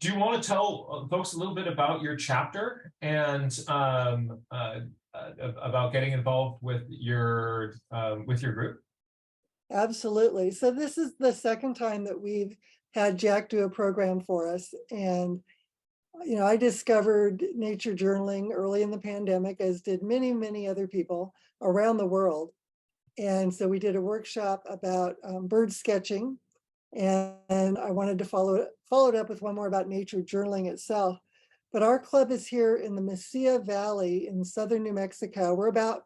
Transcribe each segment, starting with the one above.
do you want to tell folks a little bit about your chapter and about getting involved with your group? Absolutely. So this is the second time that we've had Jack do a program for us. And, I discovered nature journaling early in the pandemic, as did many, many other people around the world. And so we did a workshop about bird sketching. And I wanted to follow it up with one more about nature journaling itself. But our club is here in the Mesilla Valley in southern New Mexico. We're about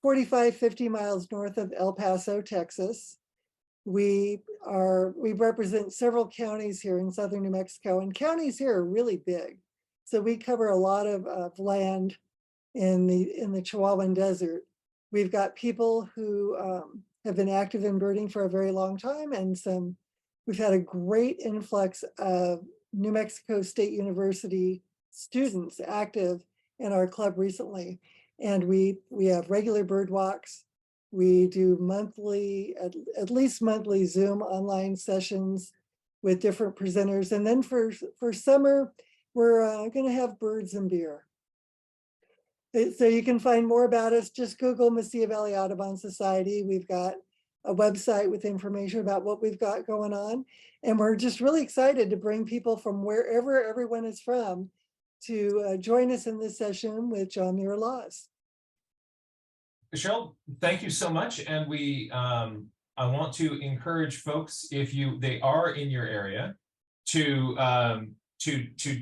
45, 50 miles north of El Paso, Texas. We represent several counties here in southern New Mexico, and counties here are really big. So we cover a lot of land in the Chihuahuan Desert. We've got people who have been active in birding for a very long time, and we've had a great influx of New Mexico State University students active in our club recently. And we have regular bird walks. We do monthly, at least monthly Zoom online sessions with different presenters. And then for summer, we're going to have birds and beer. So you can find more about us. Just Google Mesilla Valley Audubon Society. We've got a website with information about what we've got going on. And we're just really excited to bring people from wherever everyone is from to join us in this session with John Muir Laws. Michelle, thank you so much. And I want to encourage folks, if they are in your area, to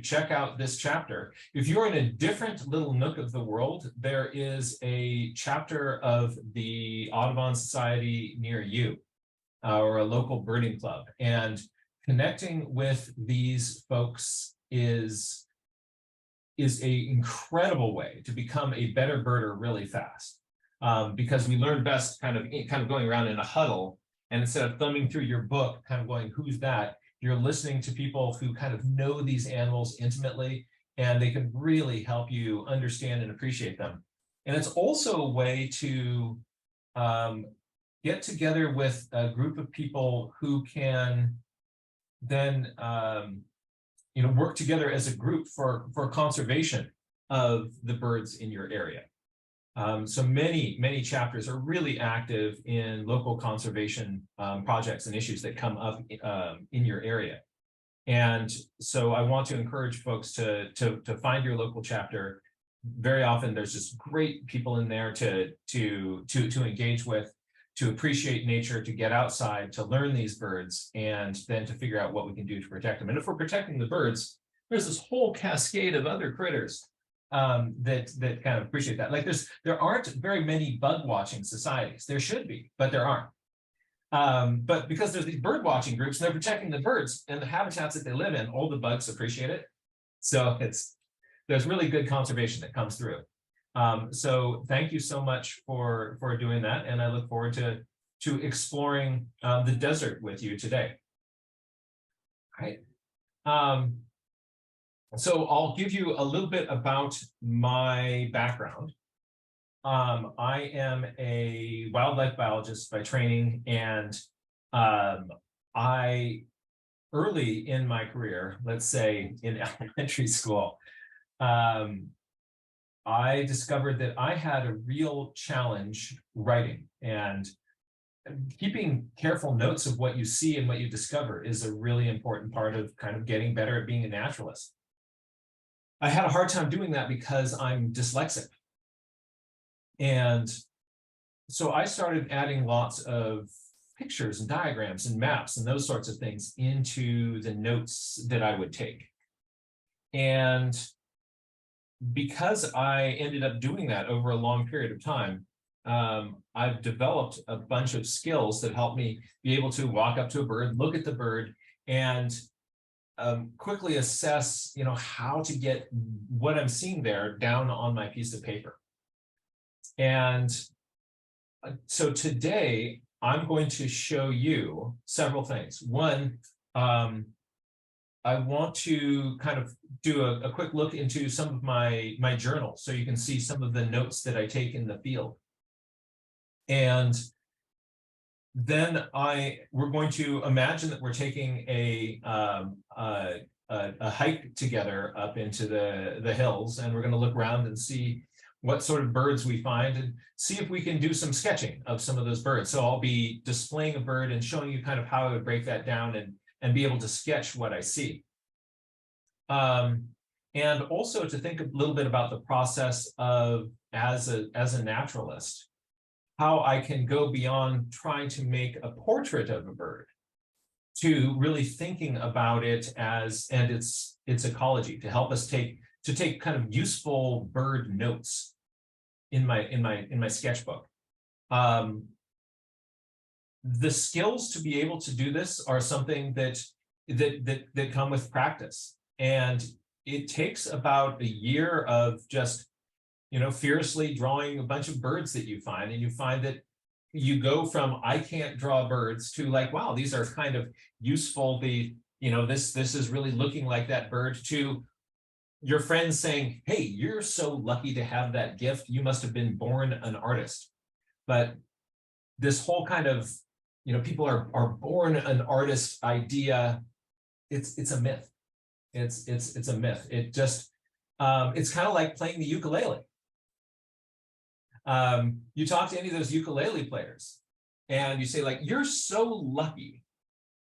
check out this chapter. If you're in a different little nook of the world, there is a chapter of the Audubon Society near you, or a local birding club. And connecting with these folks is an incredible way to become a better birder really fast. Because we learn best kind of going around in a huddle, and instead of thumbing through your book, kind of going, who's that? You're listening to people who kind of know these animals intimately, and they can really help you understand and appreciate them. And it's also a way to get together with a group of people who can then work together as a group for conservation of the birds in your area. So many chapters are really active in local conservation projects and issues that come up in your area. And so I want to encourage folks to find your local chapter. Very often there's just great people in there to engage with, to appreciate nature, to get outside, to learn these birds, and then to figure out what we can do to protect them. And if we're protecting the birds, there's this whole cascade of other critters that kind of appreciate that. Like there aren't very many bug watching societies. There should be, but there aren't. But because there's these bird watching groups and they're protecting the birds and the habitats that they live in, all the bugs appreciate it. So there's really good conservation that comes through. So thank you so much for doing that, and I look forward to exploring the desert with you today. All right. So I'll give you a little bit about my background. I am a wildlife biologist by training, and I, early in my career, let's say in elementary school, I discovered that I had a real challenge writing, and keeping careful notes of what you see and what you discover is a really important part of kind of getting better at being a naturalist. I had a hard time doing that because I'm dyslexic. And so I started adding lots of pictures and diagrams and maps and those sorts of things into the notes that I would take. And because I ended up doing that over a long period of time, I've developed a bunch of skills that help me be able to walk up to a bird, look at the bird, and quickly assess, how to get what I'm seeing there down on my piece of paper. And so today I'm going to show you several things. One, I want to kind of do a quick look into some of my journal, so you can see some of the notes that I take in the field. And then we're going to imagine that we're taking a a hike together up into the hills, and we're going to look around and see what sort of birds we find and see if we can do some sketching of some of those birds. So I'll be displaying a bird and showing you kind of how I would break that down and be able to sketch what I see. And also to think a little bit about the process of, as a naturalist, how I can go beyond trying to make a portrait of a bird to really thinking about it as, and its ecology, to help us take kind of useful bird notes in my sketchbook. The skills to be able to do this are something that come with practice, and it takes about a year of just, you know, fiercely drawing a bunch of birds that you find, and you find that you go from I can't draw birds to like, wow, these are kind of useful. This is really looking like that bird, to your friends saying, hey, you're so lucky to have that gift. You must have been born an artist. But this whole kind of, you know, people are born an artist idea, it's a myth. It's a myth. It just, it's kind of like playing the ukulele. You talk to any of those ukulele players and you say, like, you're so lucky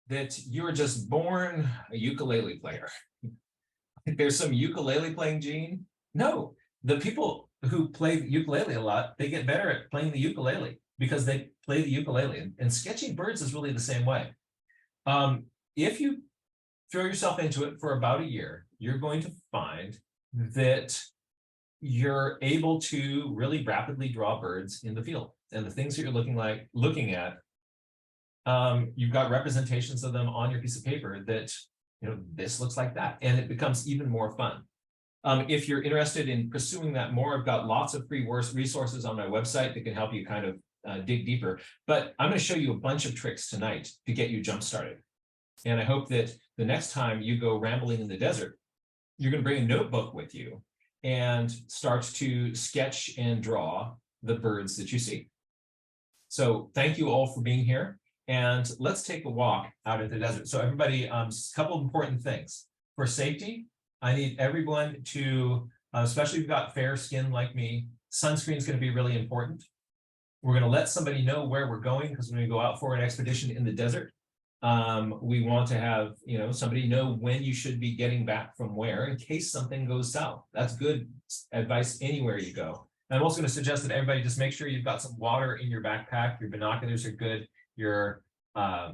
that you're just born a ukulele player. There's some ukulele playing gene. No, the people who play ukulele a lot, they get better at playing the ukulele because they play the ukulele. And sketching birds is really the same way. If you throw yourself into it for about a year, you're going to find that you're able to really rapidly draw birds in the field, and the things that you're looking at, you've got representations of them on your piece of paper that, you know, this looks like that, and it becomes even more fun. If you're interested in pursuing that more, I've got lots of free resources on my website that can help you kind of dig deeper. But I'm going to show you a bunch of tricks tonight to get you jump started. And I hope that the next time you go rambling in the desert, you're going to bring a notebook with you and start to sketch and draw the birds that you see. So thank you all for being here. And let's take a walk out in the desert. So everybody, a couple of important things. For safety, I need everyone to, especially if you've got fair skin like me, sunscreen is going to be really important. We're going to let somebody know where we're going, because when we go out for an expedition in the desert, we want to have, you know, somebody know when you should be getting back from where, in case something goes south. That's good advice anywhere you go. And I'm also going to suggest that everybody just make sure you've got some water in your backpack. Your binoculars are good. Your a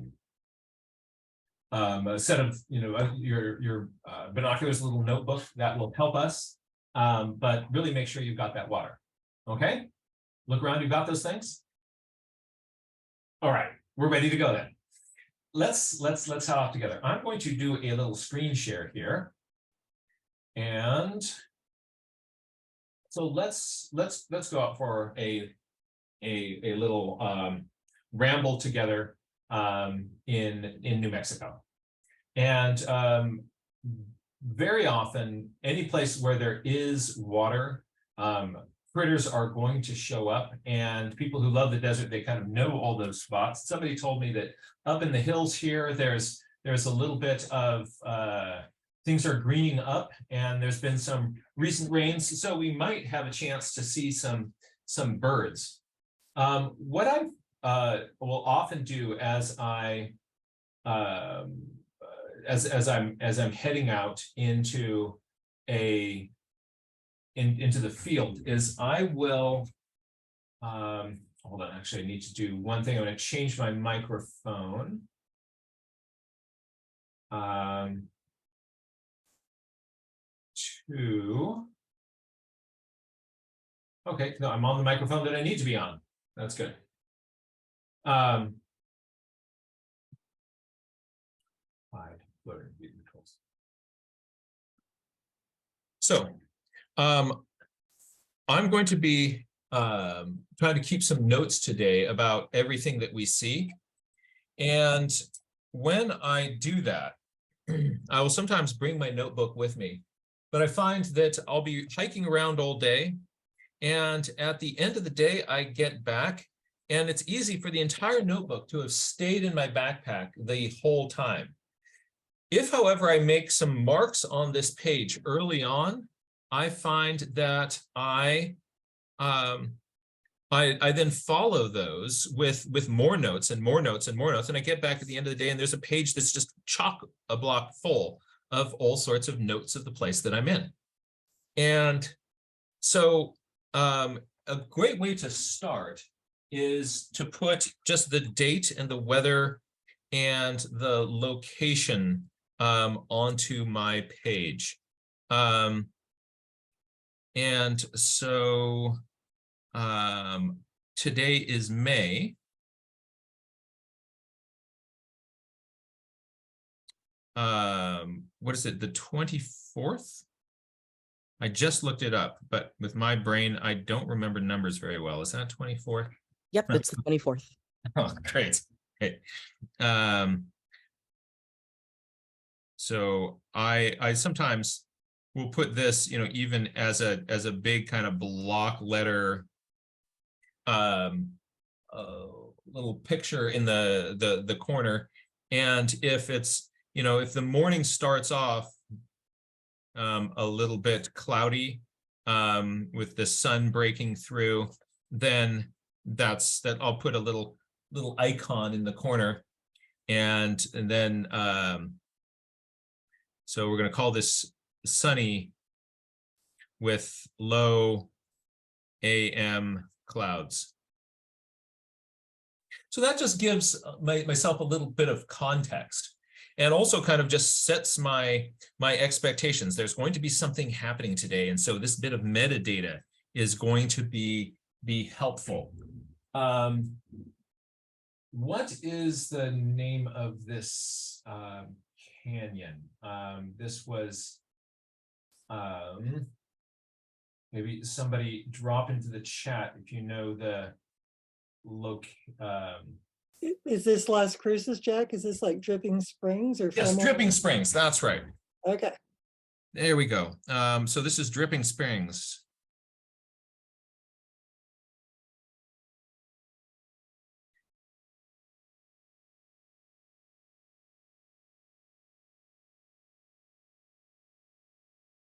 set of, you know, your binoculars, a little notebook that will help us. But really make sure you've got that water. Okay, look around. You've got those things. All right, we're ready to go then. Let's head off together. I'm going to do a little screen share here, and so let's go out for a little ramble together in New Mexico. And very often, any place where there is water, critters are going to show up, and people who love the desert, they kind of know all those spots. Somebody told me that up in the hills here, there's a little bit of things are greening up, and there's been some recent rains, so we might have a chance to see some birds. What I will often do as as I'm heading out into into the field is I will hold on, actually I need to do one thing. I'm going to change my microphone. Okay, no, I'm on the microphone that I need to be on. That's good. So I'm going to be trying to keep some notes today about everything that we see. And when I do that, I will sometimes bring my notebook with me, but I find that I'll be hiking around all day. And at the end of the day, I get back, and it's easy for the entire notebook to have stayed in my backpack the whole time. If, however, I make some marks on this page early on, I find that I then follow those with more notes and more notes and more notes, and I get back at the end of the day, and there's a page that's just chock-a-block full of all sorts of notes of the place that I'm in. And so a great way to start is to put just the date and the weather and the location onto my page. And so today is May. What is it, the 24th? I just looked it up, but with my brain, I don't remember numbers very well. Is that 24th? Yep, it's the 24th. Oh, great. Great. So I sometimes will put this, even as a big kind of block letter little picture in the corner. And if it's, if the morning starts off a little bit cloudy with the sun breaking through, then that I'll put a little icon in the corner. And then so we're going to call this sunny with low AM clouds. So that just gives myself a little bit of context, and also kind of just sets my expectations. There's going to be something happening today, and so this bit of metadata is going to be helpful. What is the name of this canyon? This was maybe somebody drop into the chat if you know the Is this Las Cruces, Jack? Is this like Dripping Springs or? Yes, Dripping Springs, that's right. Okay. There we go. So this is Dripping Springs.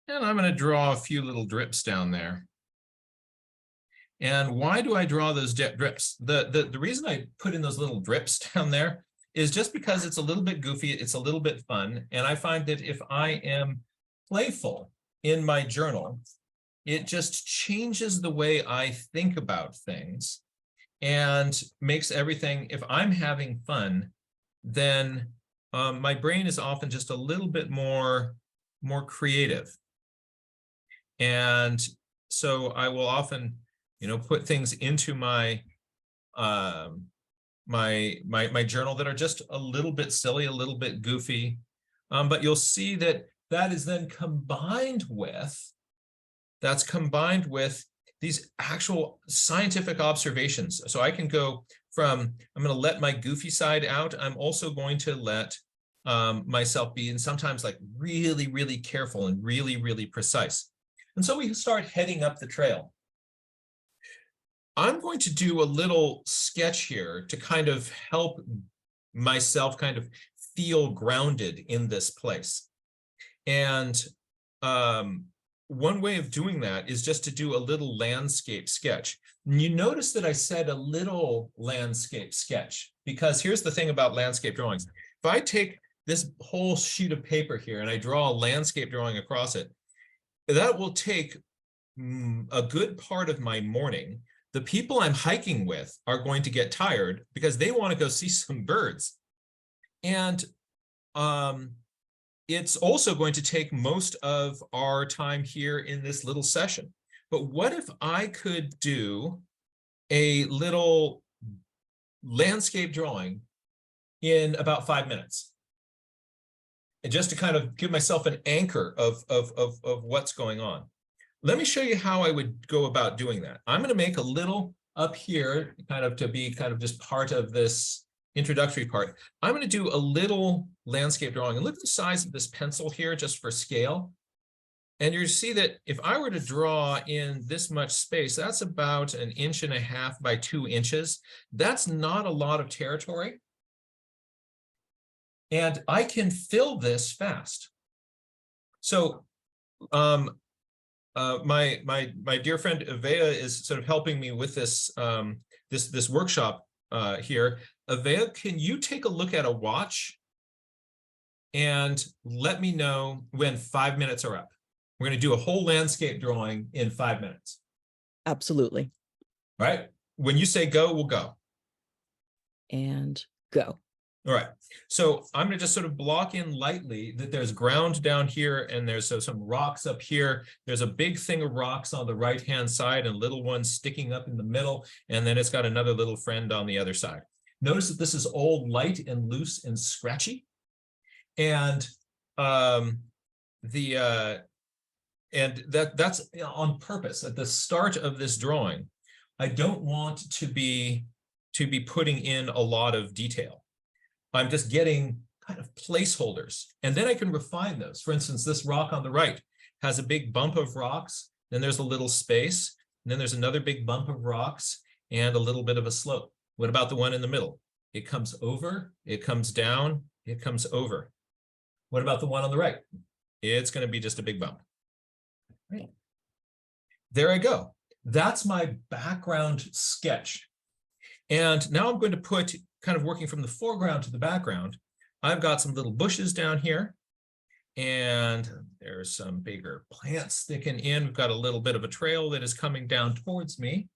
And I'm going to draw a few little drips down there. And why do I draw those drips? The reason I put in those little drips down there is just because it's a little bit goofy, it's a little bit fun. And I find that if I am playful in my journal, it just changes the way I think about things and makes everything, if I'm having fun, then my brain is often just a little bit more creative. And so I will often, put things into my my journal that are just a little bit silly, a little bit goofy. But you'll see that is then combined with, these actual scientific observations. So I can go from, I'm going to let my goofy side out. I'm also going to let myself be, and sometimes like really, really careful and really, really precise. And so we start heading up the trail. I'm going to do a little sketch here to kind of help myself kind of feel grounded in this place. And one way of doing that is just to do a little landscape sketch. And you notice that I said a little landscape sketch, because here's the thing about landscape drawings. If I take this whole sheet of paper here and I draw a landscape drawing across it, that will take a good part of my morning. The people I'm hiking with are going to get tired because they want to go see some birds. And it's also going to take most of our time here in this little session. But what if I could do a little landscape drawing in about 5 minutes? And just to kind of give myself an anchor of what's going on. Let me show you how I would go about doing that. I'm going to make a little up here, kind of to be kind of just part of this introductory part. I'm going to do a little landscape drawing, and look at the size of this pencil here just for scale. And you see that if I were to draw in this much space, that's about 1.5 inches by 2 inches. That's not a lot of territory. And I can fill this fast. So my dear friend Avea is sort of helping me with this this workshop here. Avea, can you take a look at a watch and let me know when 5 minutes are up? We're going to do a whole landscape drawing in 5 minutes. Absolutely. All right. When you say go, we'll go. And go. All right. So I'm going to just sort of block in lightly that there's ground down here and there's some rocks up here. There's a big thing of rocks on the right-hand side and little ones sticking up in the middle. And then it's got another little friend on the other side. Notice that this is all light and loose and scratchy. And that's on purpose. At the start of this drawing, I don't want to be putting in a lot of detail. I'm just getting kind of placeholders, and then I can refine those. For instance, this rock on the right has a big bump of rocks, then there's a little space, and then there's another big bump of rocks and a little bit of a slope. What about the one in the middle? It comes over, it comes down, it comes over. What about the one on the right? It's going to be just a big bump. Right. There I go. That's my background sketch. And now I'm going to put, kind of working from the foreground to the background, I've got some little bushes down here, and there's some bigger plants sticking in. We've got a little bit of a trail that is coming down towards me.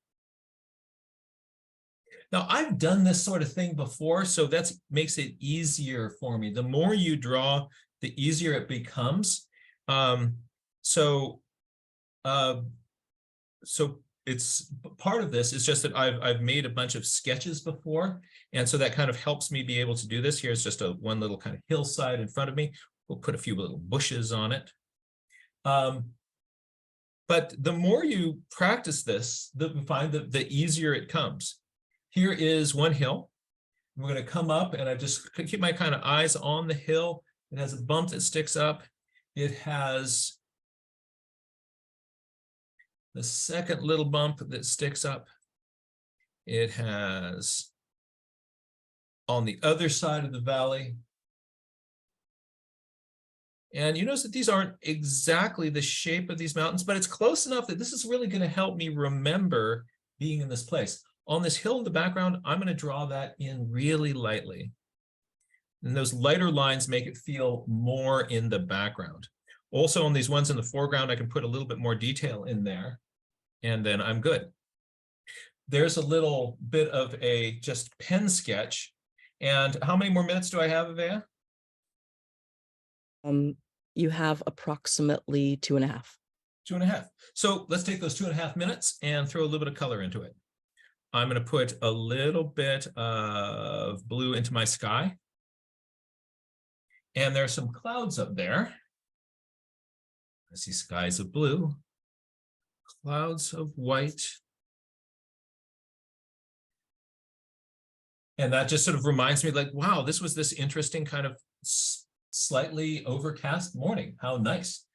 Now, I've done this sort of thing before, so that makes it easier for me. The more you draw, the easier it becomes. So it's part of this is just that I've made a bunch of sketches before, and so that kind of helps me be able to do this. Here's just one little kind of hillside in front of me. We'll put a few little bushes on it. But the more you practice this, you find that the easier it comes. Here is one hill. We're going to come up, and I just keep my kind of eyes on the hill. It has a bump that sticks up. It has the second little bump that sticks up. It has on the other side of the valley. And you notice that these aren't exactly the shape of these mountains, but it's close enough that this is really going to help me remember being in this place. On this hill in the background, I'm going to draw that in really lightly. And those lighter lines make it feel more in the background. Also, on these ones in the foreground, I can put a little bit more detail in there, and then I'm good. There's a little bit of a just pen sketch. And how many more minutes do I have, Avea? You have approximately 2.5. 2.5. So let's take those 2.5 minutes and throw a little bit of color into it. I'm going to put a little bit of blue into my sky. And there's some clouds up there. I see skies of blue, clouds of white. And that just sort of reminds me, like, wow, this was this interesting kind of slightly overcast morning. How nice.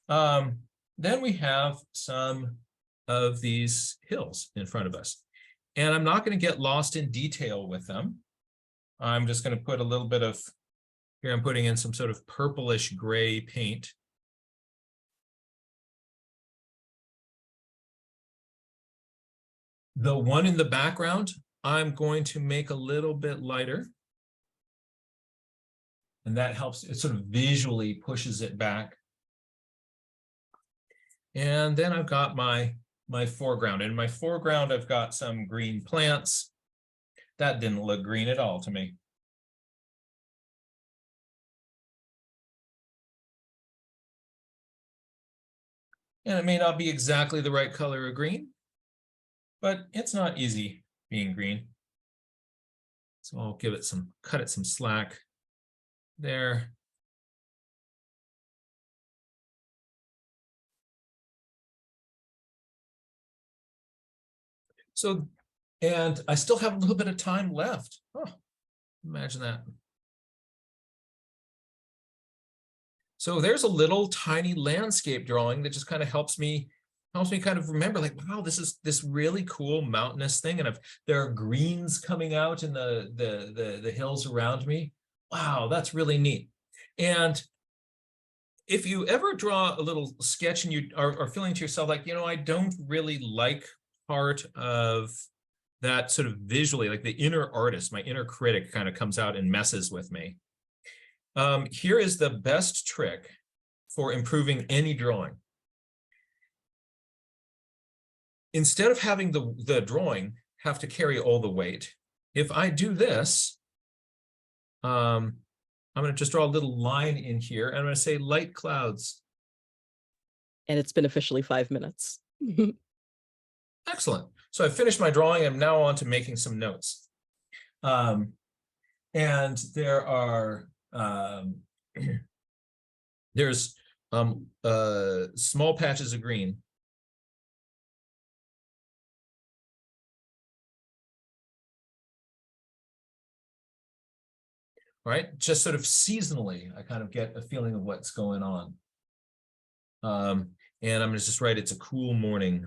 Then we have some of these hills in front of us. And I'm not going to get lost in detail with them. I'm just going to put a little bit of, here I'm putting in some sort of purplish gray paint. The one in the background, I'm going to make a little bit lighter. And that helps, it sort of visually pushes it back. And then I've got my foreground. In my foreground, I've got some green plants. That didn't look green at all to me. And it may not be exactly the right color of green, but it's not easy being green. So I'll give it some, cut it some slack there. So, and I still have a little bit of time left. Oh, imagine that. So there's a little tiny landscape drawing that just kind of helps me kind of remember, like, wow, this is this really cool mountainous thing. And there are greens coming out in the hills around me. wow, that's really neat. And if you ever draw a little sketch and you are feeling to yourself like, I don't really like part of that sort of visually, like the inner artist, my inner critic kind of comes out and messes with me. Here is the best trick for improving any drawing. Instead of having the drawing have to carry all the weight, if I do this, I'm going to just draw a little line in here, and I'm going to say light clouds. And it's been officially 5 minutes. Excellent. So I've finished my drawing. I'm now on to making some notes. And there are, there's small patches of green. Right? Just sort of seasonally, I kind of get a feeling of what's going on. And I'm going to just write, it's a cool morning.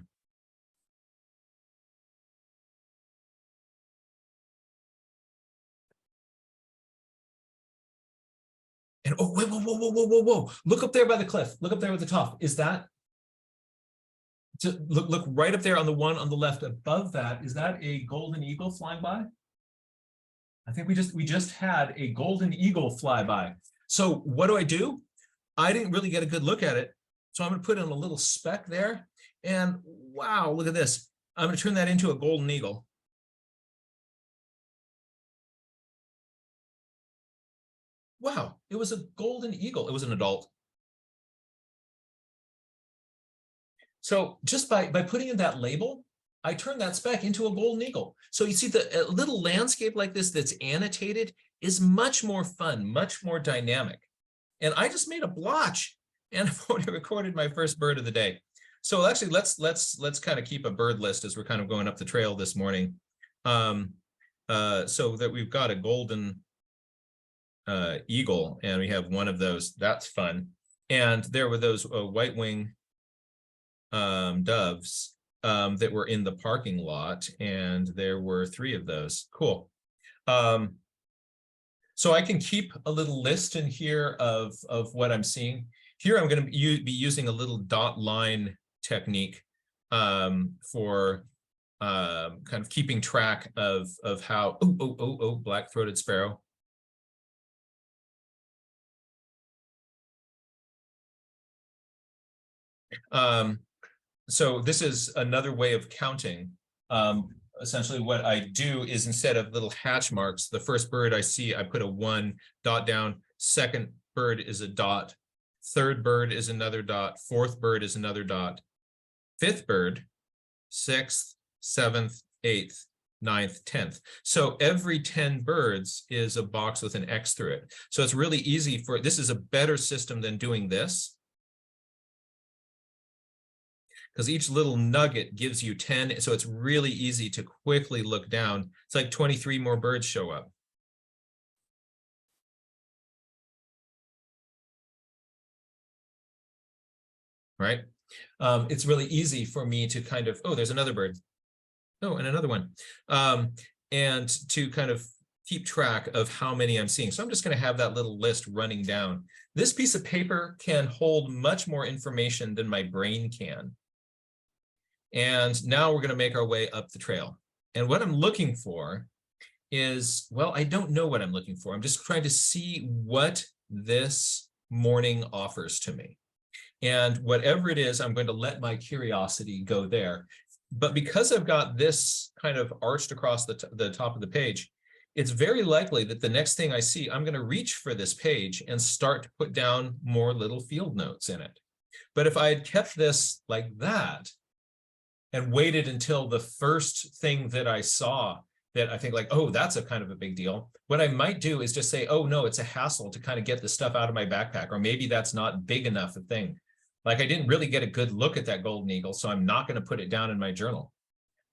And oh, wait, whoa, whoa, whoa, whoa, whoa, whoa. Look up there by the cliff. Look up there at the top. Is that, look right up there on the one on the left above that. Is that a golden eagle flying by? I think we just had a golden eagle fly by. So what do? I didn't really get a good look at it. So I'm going to put in a little speck there. And wow, look at this. I'm going to turn that into a golden eagle. Wow, it was a golden eagle. It was an adult. So just by putting in that label, I turned that speck into a golden eagle. So you see the little landscape like this that's annotated is much more fun, much more dynamic. And I just made a blotch and I've already recorded my first bird of the day. So actually, let's kind of keep a bird list as we're kind of going up the trail this morning. So that we've got a golden eagle, and we have one of those. That's fun. And there were those white wing doves that were in the parking lot, and there were 3 of those. Cool. So I can keep a little list in here of what I'm seeing. Here I'm going to be using a little dot line technique for kind of keeping track of how, black-throated sparrow. So this is another way of counting. Essentially what I do is, instead of little hatch marks, the first bird I see, I put a 1 dot down, second bird is a dot, third bird is another dot, fourth bird is another dot, fifth bird, 6th, 7th, 8th, 9th, 10th. So every 10 birds is a box with an X through it. So it's really easy this is a better system than doing this, because each little nugget gives you 10. So it's really easy to quickly look down. It's like 23 more birds show up. Right? It's really easy for me to kind of, there's another bird. Oh, and another one. And to kind of keep track of how many I'm seeing. So I'm just going to have that little list running down. This piece of paper can hold much more information than my brain can. And now we're going to make our way up the trail. And what I'm looking for is, well, I don't know what I'm looking for. I'm just trying to see what this morning offers to me. And whatever it is, I'm going to let my curiosity go there. But because I've got this kind of arched across the top of the page, it's very likely that the next thing I see, I'm going to reach for this page and start to put down more little field notes in it. But if I had kept this like that, and waited until the first thing that I saw that I think like, oh, that's a kind of a big deal, what I might do is just say, oh no, it's a hassle to kind of get the stuff out of my backpack, or maybe that's not big enough a thing. Like I didn't really get a good look at that golden eagle, so I'm not going to put it down in my journal.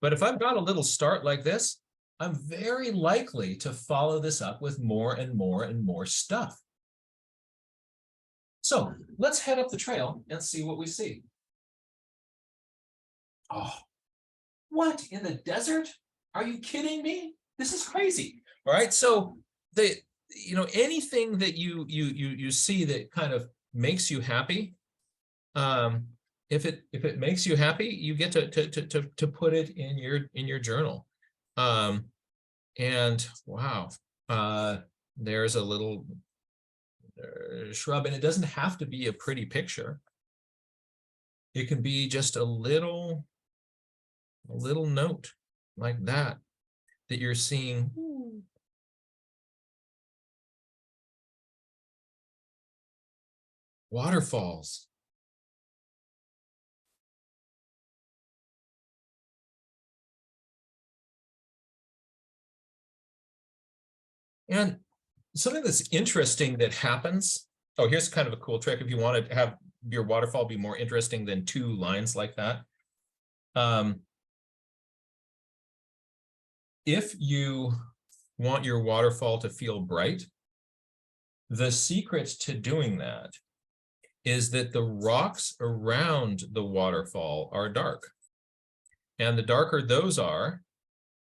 But if I've got a little start like this, I'm very likely to follow this up with more and more and more stuff. So let's head up the trail and see what we see. Oh, what, in the desert? Are you kidding me? This is crazy. All right, so anything that you see that kind of makes you happy, if it makes you happy, you get to put it in your journal. And wow, there's a little shrub, and it doesn't have to be a pretty picture. It can be just a little note like that you're seeing. Waterfalls. And something that's interesting that happens, oh, here's kind of a cool trick if you want to have your waterfall be more interesting than 2 lines like that. If you want your waterfall to feel bright, the secret to doing that is that the rocks around the waterfall are dark. And the darker those are,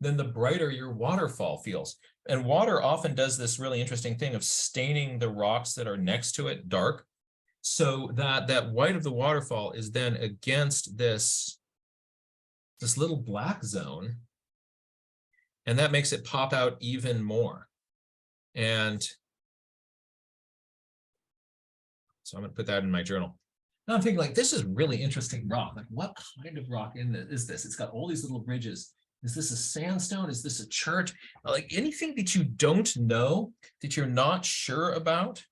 then the brighter your waterfall feels. And water often does this really interesting thing of staining the rocks that are next to it dark, so that white of the waterfall is then against this little black zone, and that makes it pop out even more. And so I'm going to put that in my journal. Now I'm thinking, like, this is really interesting rock. Like, what kind of rock is this? It's got all these little ridges. Is this a sandstone? Is this a chert? Like, anything that you don't know, that you're not sure about,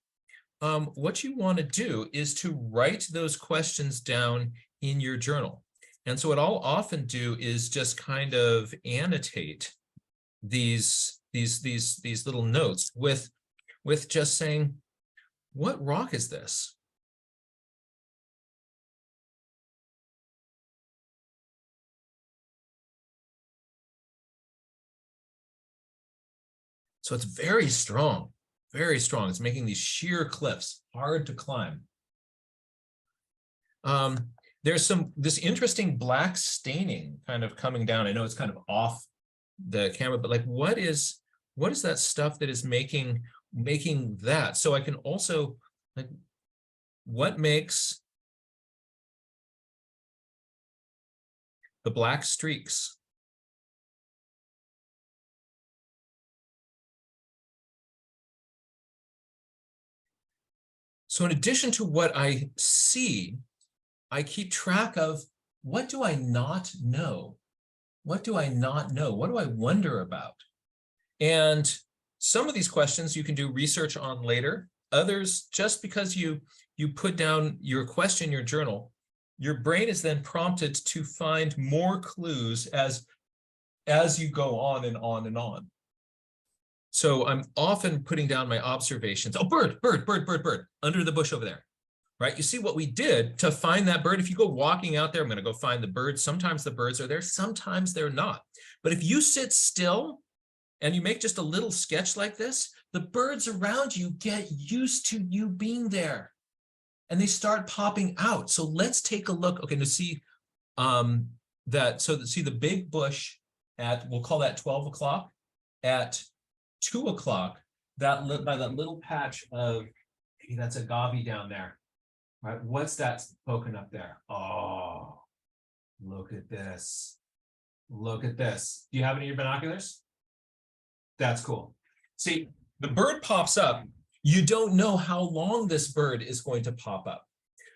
what you want to do is to write those questions down in your journal. And so what I'll often do is just kind of annotate these little notes with just saying, what rock is this? So it's very strong, very strong. It's making these sheer cliffs hard to climb. There's this interesting black staining kind of coming down. I know it's kind of off the camera, but like, what is that stuff that is making that? So I can also, like, what makes the black streaks? So in addition to what I see, I keep track of, what do I not know? What do I not know? What do I wonder about? And some of these questions you can do research on later. Others, just because you put down your question in your journal, your brain is then prompted to find more clues as you go on and on and on. So I'm often putting down my observations. Oh, bird, under the bush over there, right? You see what we did to find that bird. If you go walking out there, I'm going to go find the bird. Sometimes the birds are there, sometimes they're not. But if you sit still and you make just a little sketch like this, the birds around you get used to you being there and they start popping out. So let's take a look. Okay, to see see the big bush at, we'll call that 12 o'clock. At 2 o'clock, by that little patch of, hey, that's agave down there, right? What's that poking up there? Oh, look at this. Look at this. Do you have any of your binoculars? That's cool. See, the bird pops up. You don't know how long this bird is going to pop up.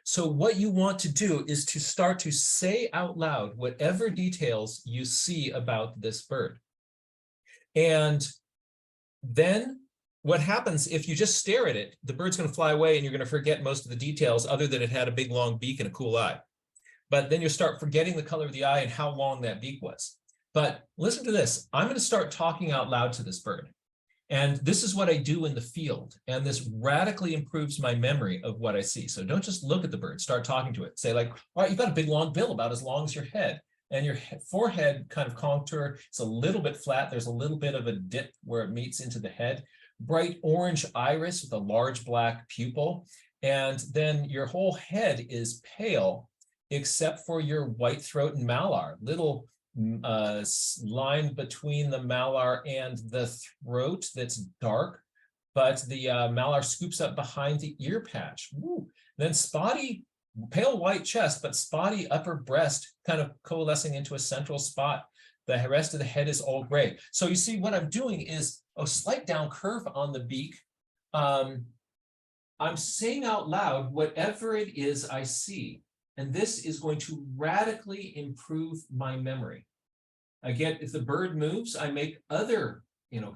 So what you want to do is to start to say out loud whatever details you see about this bird. And then what happens if you just stare at it, the bird's going to fly away and you're going to forget most of the details other than it had a big long beak and a cool eye. But then you start forgetting the color of the eye and how long that beak was. But listen to this. I'm going to start talking out loud to this bird. And this is what I do in the field. And this radically improves my memory of what I see. So don't just look at the bird, start talking to it. Say like, all right, you've got a big long bill about as long as your head. And your forehead kind of contour, it's a little bit flat. There's a little bit of a dip where it meets into the head. Bright orange iris with a large black pupil. And then your whole head is pale, except for your white throat and malar. Little line between the malar and the throat that's dark. but the Malar scoops up behind the ear patch. Woo. Then spotty, pale white chest, but spotty upper breast kind of coalescing into a central spot. The rest of the head is all gray. So you see what I'm doing is a slight down curve on the beak. I'm saying out loud whatever it is I see. And this is going to radically improve my memory. Again, if the bird moves, I make other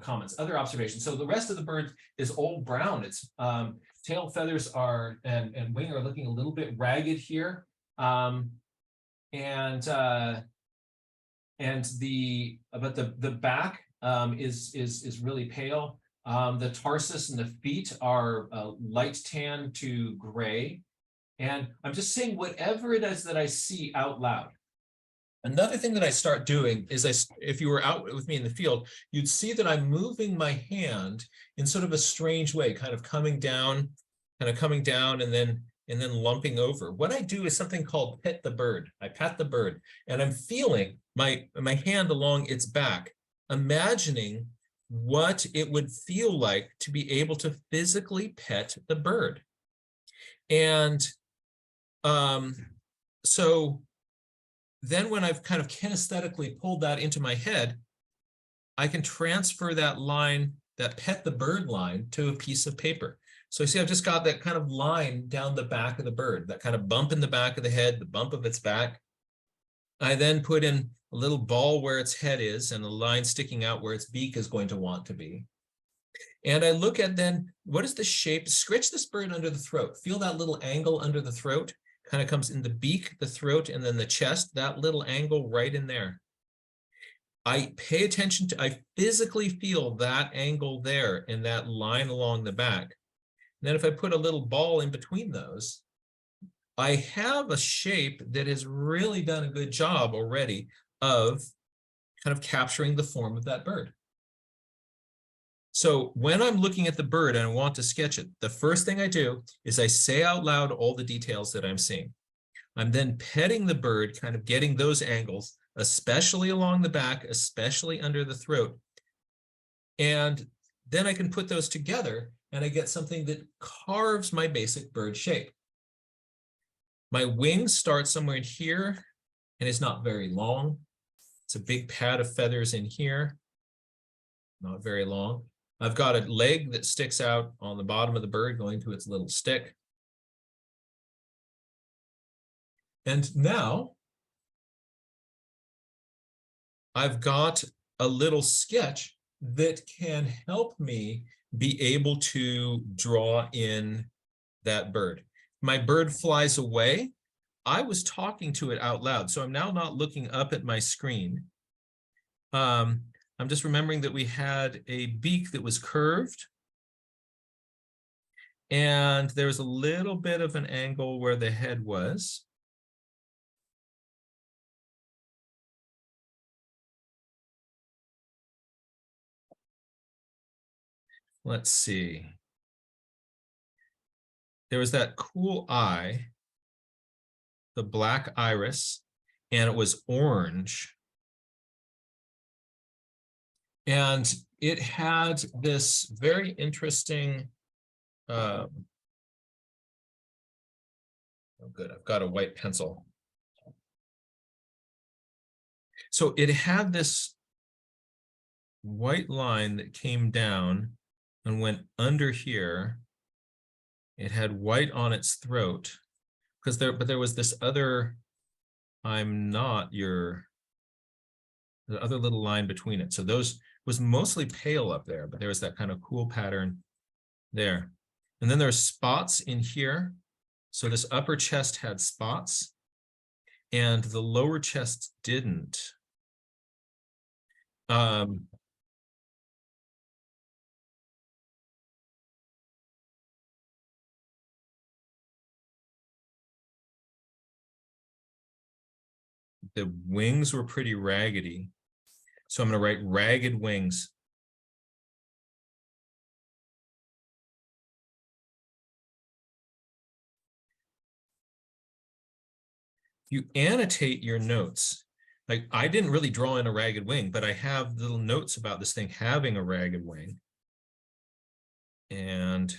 comments, other observations. So the rest of the bird is all brown. Its tail feathers are and wing are looking a little bit ragged here. But the back is really pale. The tarsus and the feet are light tan to gray. And I'm just saying whatever it is that I see out loud. Another thing that I start doing is if you were out with me in the field, you'd see that I'm moving my hand in sort of a strange way, kind of coming down and then lumping over. What I do is something called pet the bird. I pat the bird and I'm feeling my hand along its back, imagining what it would feel like to be able to physically pet the bird. And so then when I've kind of kinesthetically pulled that into my head, I can transfer that line, that pet the bird line, to a piece of paper. So you see, I've just got that kind of line down the back of the bird, that kind of bump in the back of the head, the bump of its back. I then put in a little ball where its head is and a line sticking out where its beak is going to want to be. And I look at then, what is the shape? Scratch this bird under the throat. Feel that little angle under the throat. Kind of comes in the beak, the throat, and then the chest, that little angle right in there. I pay attention to, I physically feel that angle there and that line along the back. And then if I put a little ball in between those, I have a shape that has really done a good job already of kind of capturing the form of that bird. So when I'm looking at the bird and I want to sketch it, the first thing I do is I say out loud all the details that I'm seeing. I'm then petting the bird, kind of getting those angles, especially along the back, especially under the throat. And then I can put those together and I get something that carves my basic bird shape. My wings start somewhere in here and it's not very long. It's a big pad of feathers in here, not very long. I've got a leg that sticks out on the bottom of the bird going to its little stick. And now I've got a little sketch that can help me be able to draw in that bird. My bird flies away. I was talking to it out loud, so I'm now not looking up at my screen. I'm just remembering that we had a beak that was curved. And there was a little bit of an angle where the head was. Let's see. There was that cool eye, the black iris, and it was orange. And it had this very interesting, oh good, I've got a white pencil. So it had this white line that came down and went under here. It had white on its throat, but there was this other, I'm not your, the other little line between it. So those was mostly pale up there, but there was that kind of cool pattern there. And then there's spots in here. So this upper chest had spots and the lower chest didn't. The wings were pretty raggedy. So I'm going to write ragged wings. You annotate your notes. Like I didn't really draw in a ragged wing, but I have little notes about this thing having a ragged wing. And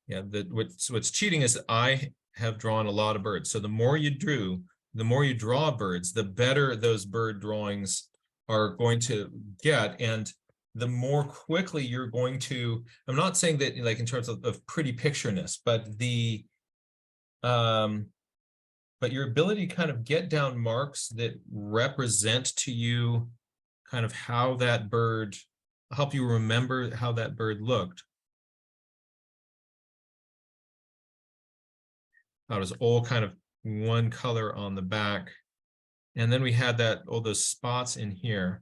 yeah, what's cheating is that I have drawn a lot of birds. So the more you draw birds, the better those bird drawings are going to get. And the more quickly you're going to, I'm not saying that like in terms of pretty pictureness, but but your ability to kind of get down marks that represent to you kind of how that bird, help you remember how that bird looked. It was all kind of one color on the back. And then we had all those spots in here.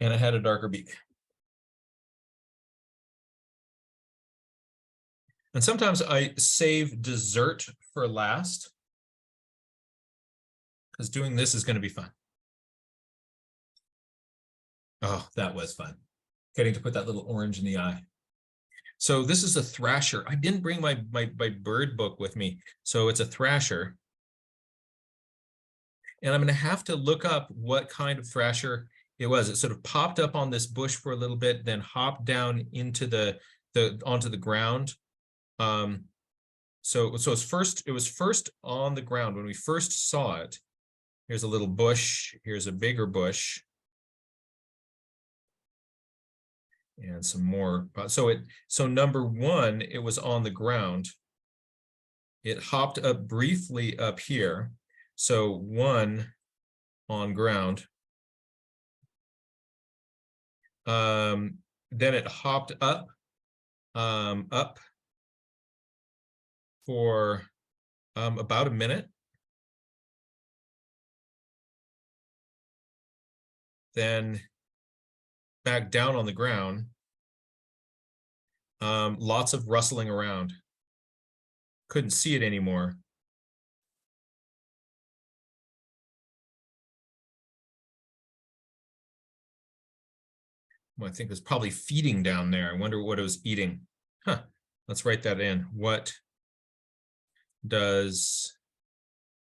And it had a darker beak. And sometimes I save dessert for last, because doing this is going to be fun. Oh, that was fun. Getting to put that little orange in the eye. So this is a thrasher. I didn't bring my bird book with me. So it's a thrasher. And I'm going to have to look up what kind of thrasher it was. It sort of popped up on this bush for a little bit, then hopped down into onto the ground. So it was first on the ground when we first saw it. Here's a little bush. Here's a bigger bush. And some more. So number one, it was on the ground. It hopped up briefly up here. So one on ground. Then it hopped up for about a minute. Then back down on the ground. Lots of rustling around. Couldn't see it anymore. Well, I think it was probably feeding down there. I wonder what it was eating. Huh. Let's write that in. What does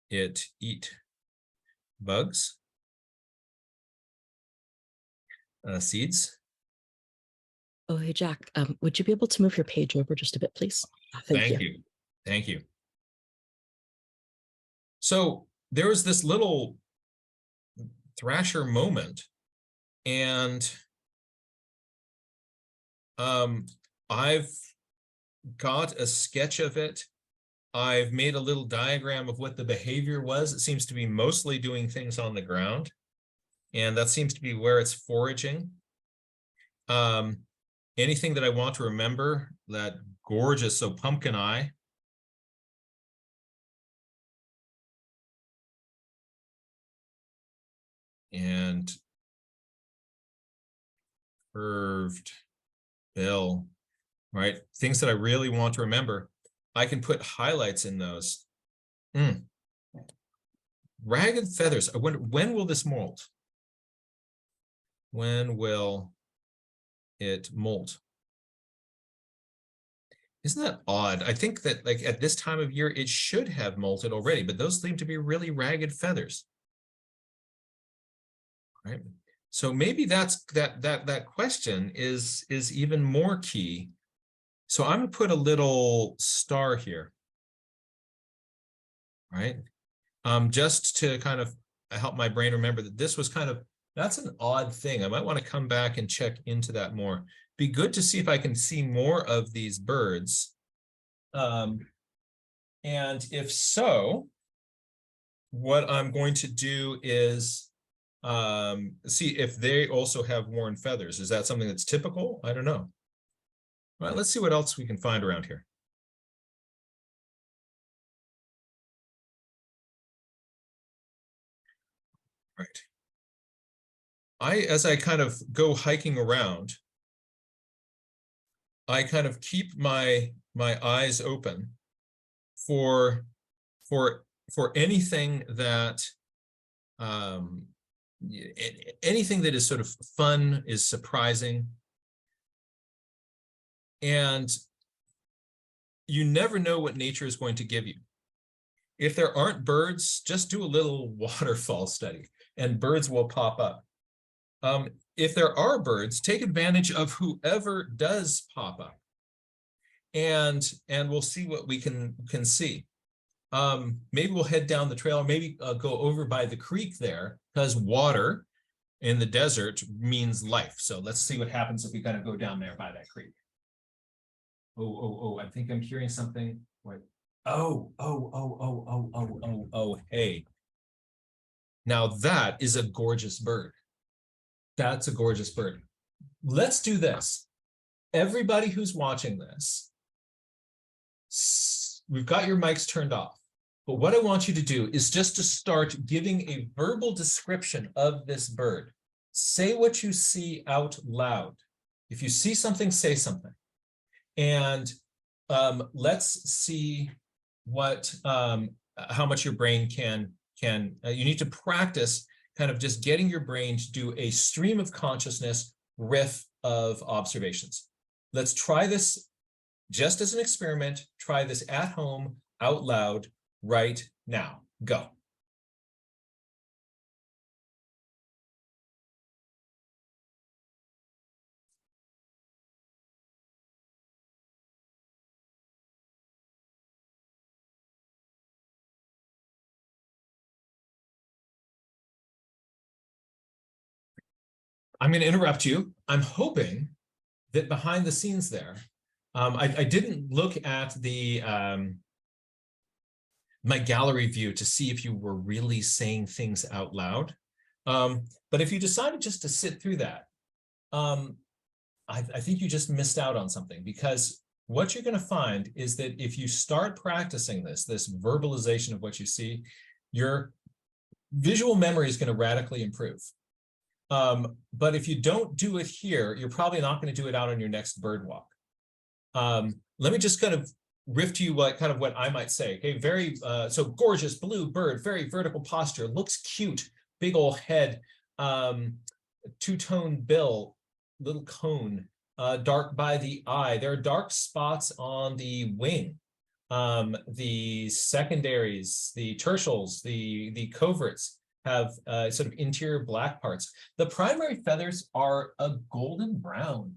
it eat? Bugs? Seeds? Oh, hey, Jack, would you be able to move your page over just a bit, please? Thank you. Thank you. So there was this little thrasher moment, and I've got a sketch of it. I've made a little diagram of what the behavior was. It seems to be mostly doing things on the ground, and that seems to be where it's foraging. Anything that I want to remember, that gorgeous, so pumpkin eye. And curved bill, right? Things that I really want to remember. I can put highlights in those. Ragged feathers. I wonder, when will this molt? When will it molt? Isn't that odd? I think that like at this time of year, it should have molted already, but those seem to be really ragged feathers. Right. So maybe that's that question is even more key. So I'm going to put a little star here. Right. Just to kind of help my brain remember that this was kind of, that's an odd thing. I might want to come back and check into that more. Be good to see if I can see more of these birds. And if so, what I'm going to do is see if they also have worn feathers. Is that something that's typical? I don't know. All right, let's see what else we can find around here. Right. As I kind of go hiking around, I kind of keep my eyes open for anything that anything that is sort of fun, is surprising. And you never know what nature is going to give you. If there aren't birds, just do a little waterfall study and birds will pop up. If there are birds, take advantage of whoever does pop up, and we'll see what we can see. Maybe we'll head down the trail, or maybe go over by the creek there, because water in the desert means life. So let's see what happens if we kind of go down there by that creek. Oh, I think I'm hearing something. Wait. Oh, hey. Now that is a gorgeous bird. That's a gorgeous bird. Let's do this. Everybody who's watching this, we've got your mics turned off. But what I want you to do is just to start giving a verbal description of this bird. Say what you see out loud. If you see something, say something. And let's see what how much your brain can you need to practice kind of just getting your brain to do a stream of consciousness riff of observations. Let's try this just as an experiment. Try this at home, out loud, right now. Go. I'm going to interrupt you. I'm hoping that behind the scenes there, I didn't look at the my gallery view to see if you were really saying things out loud. But if you decided just to sit through that, I think you just missed out on something, because what you're going to find is that if you start practicing this verbalization of what you see, your visual memory is going to radically improve. But if you don't do it here, you're probably not going to do it out on your next bird walk. Let me just kind of riff to you what I might say. Okay, very so gorgeous blue bird, very vertical posture, looks cute, big old head, two-tone bill, little cone, dark by the eye. There are dark spots on the wing. The secondaries, the tertials, the coverts have sort of interior black parts. The primary feathers are a golden brown.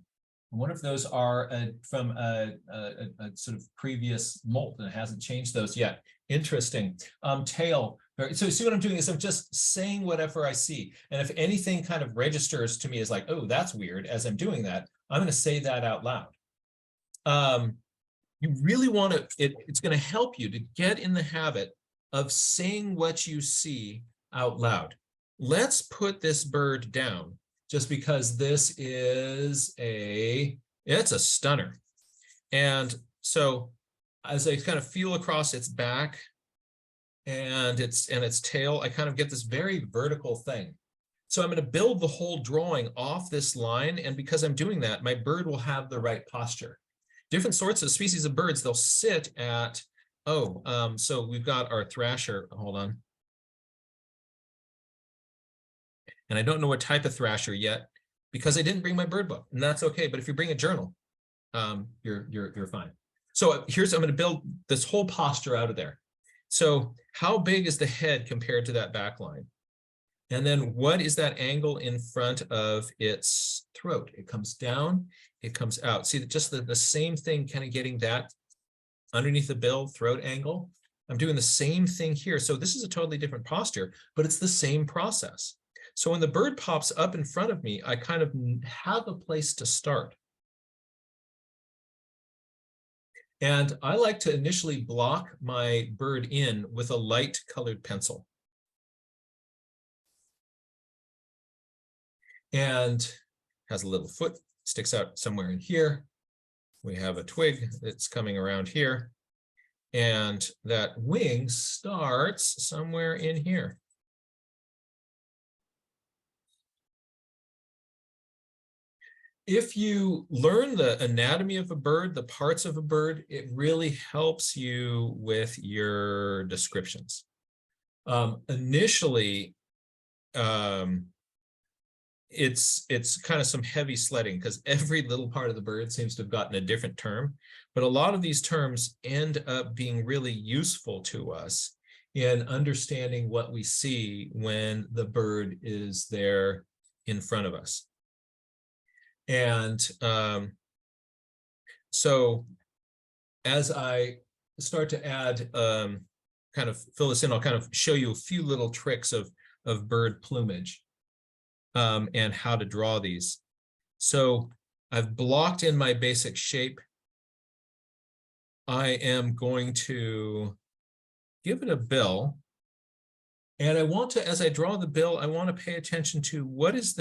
One of those are from a sort of previous molt, and it hasn't changed those yet. Interesting. Tail. So see what I'm doing is I'm just saying whatever I see. And if anything kind of registers to me as like, oh, that's weird, as I'm doing that, I'm going to say that out loud. You really want to, it's going to help you to get in the habit of saying what you see out loud. Let's put this bird down, just because this is it's a stunner. And so as I kind of feel across its back and its tail, I kind of get this very vertical thing. So I'm going to build the whole drawing off this line. And because I'm doing that, my bird will have the right posture. Different sorts of species of birds, they'll sit at, so we've got our thrasher, hold on. And I don't know what type of thrasher yet, because I didn't bring my bird book, and that's okay. But if you bring a journal, you're fine. So I'm going to build this whole posture out of there. So how big is the head compared to that back line? And then what is that angle in front of its throat? It comes down, it comes out. See, just the same thing, kind of getting that underneath the bill, throat angle. I'm doing the same thing here. So this is a totally different posture, but it's the same process. So when the bird pops up in front of me, I kind of have a place to start. And I like to initially block my bird in with a light colored pencil. And has a little foot, sticks out somewhere in here. We have a twig that's coming around here. And that wing starts somewhere in here. If you learn the anatomy of a bird, the parts of a bird, it really helps you with your descriptions. Initially, it's kind of some heavy sledding because every little part of the bird seems to have gotten a different term. But a lot of these terms end up being really useful to us in understanding what we see when the bird is there in front of us. And so as I start to add, kind of fill this in, I'll kind of show you a few little tricks of bird plumage and how to draw these. So I've blocked in my basic shape. I am going to give it a bill. And I want to, as I draw the bill, I want to pay attention to what is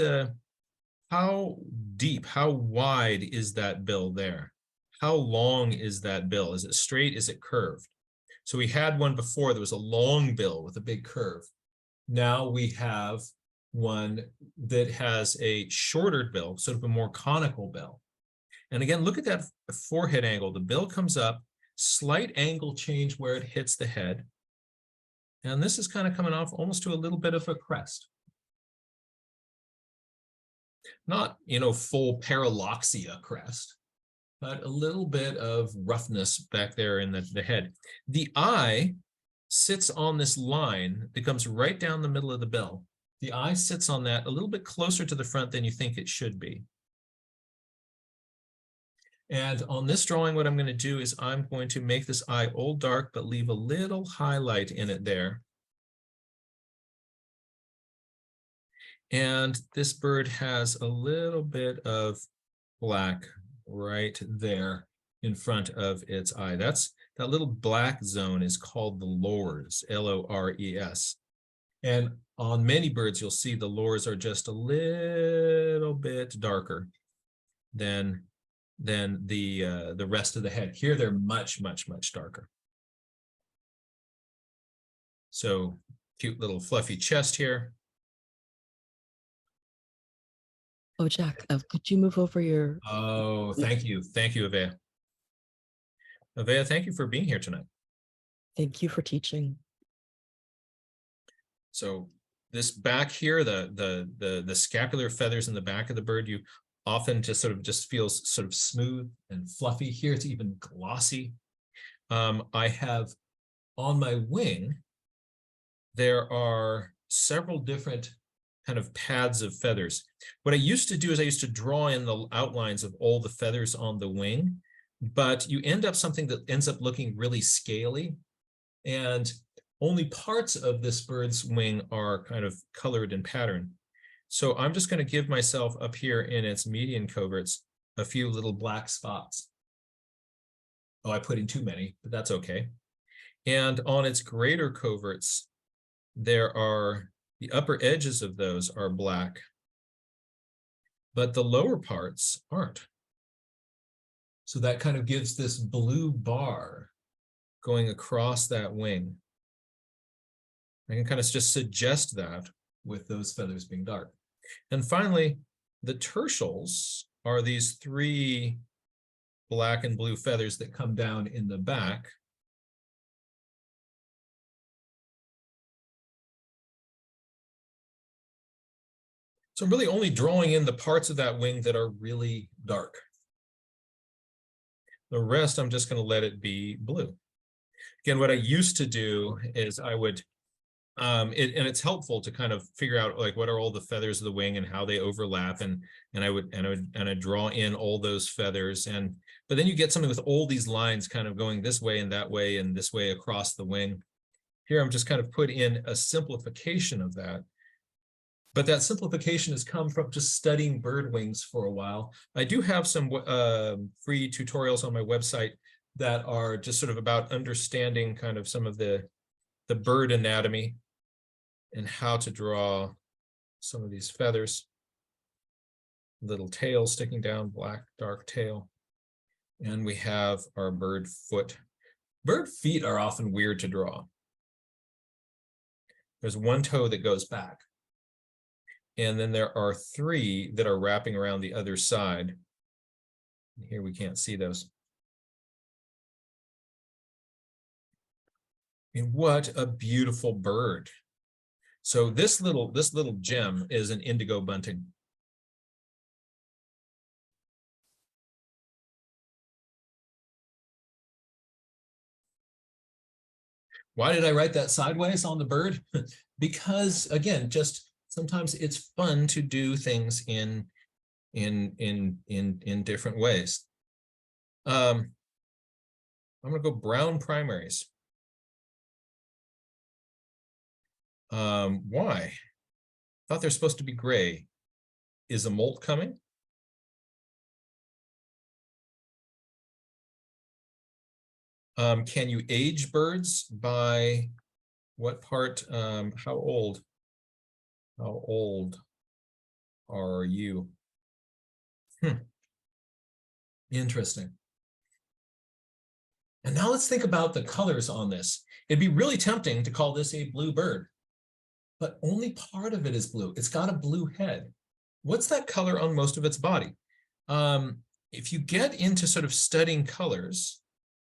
how deep, how wide is that bill there? How long is that bill? Is it straight? Is it curved? So we had one before, there was a long bill with a big curve. Now we have one that has a shorter bill, sort of a more conical bill. And again, look at that forehead angle. The bill comes up, slight angle change where it hits the head. And this is kind of coming off almost to a little bit of a crest. Not, full paraloxia crest, but a little bit of roughness back there in the head. The eye sits on this line that comes right down the middle of the bill. The eye sits on that a little bit closer to the front than you think it should be. And on this drawing, what I'm going to do is I'm going to make this eye old dark, but leave a little highlight in it there. And this bird has a little bit of black right there in front of its eye. That little black zone is called the lores, L-O-R-E-S. And on many birds, you'll see the lores are just a little bit darker than the rest of the head. Here, they're much, much, much darker. So cute little fluffy chest here. Oh, Jack, could you move over your... Oh, thank you. Thank you, Avea. Avea, thank you for being here tonight. Thank you for teaching. So this back here, the scapular feathers in the back of the bird, you often just feels sort of smooth and fluffy. Here it's even glossy. I have on my wing, there are several different kind of pads of feathers. What I used to do is I used to draw in the outlines of all the feathers on the wing, but you end up something that ends up looking really scaly, and only parts of this bird's wing are kind of colored in pattern. So I'm just going to give myself up here in its median coverts a few little black spots. Oh, I put in too many, but that's okay. And on its greater coverts, there are the upper edges of those are black, but the lower parts aren't. So that kind of gives this blue bar going across that wing. I can kind of just suggest that with those feathers being dark. And finally, the tertials are these three black and blue feathers that come down in the back. So I'm really only drawing in the parts of that wing that are really dark. The rest, I'm just going to let it be blue. Again, what I used to do is I would, and it's helpful to kind of figure out like what are all the feathers of the wing and how they overlap, and I'd draw in all those feathers, but then you get something with all these lines kind of going this way and this way across the wing. Here I'm just kind of put in a simplification of that. But that simplification has come from just studying bird wings for a while. I do have some free tutorials on my website that are just sort of about understanding kind of some of the bird anatomy and how to draw some of these feathers. Little tail sticking down, black, dark tail. And we have our bird foot. Bird feet are often weird to draw. There's one toe that goes back. And then there are three that are wrapping around the other side. Here we can't see those. And what a beautiful bird. So this little gem is an indigo bunting. Why did I write that sideways on the bird? Because again, just sometimes it's fun to do things in different ways. I'm gonna go brown primaries. Why? Thought they're supposed to be gray. Is a molt coming? Can you age birds by what part? How old? How old are you? Interesting. And now let's think about the colors on this. It'd be really tempting to call this a blue bird, but only part of it is blue. It's got a blue head. What's that color on most of its body? If you get into sort of studying colors,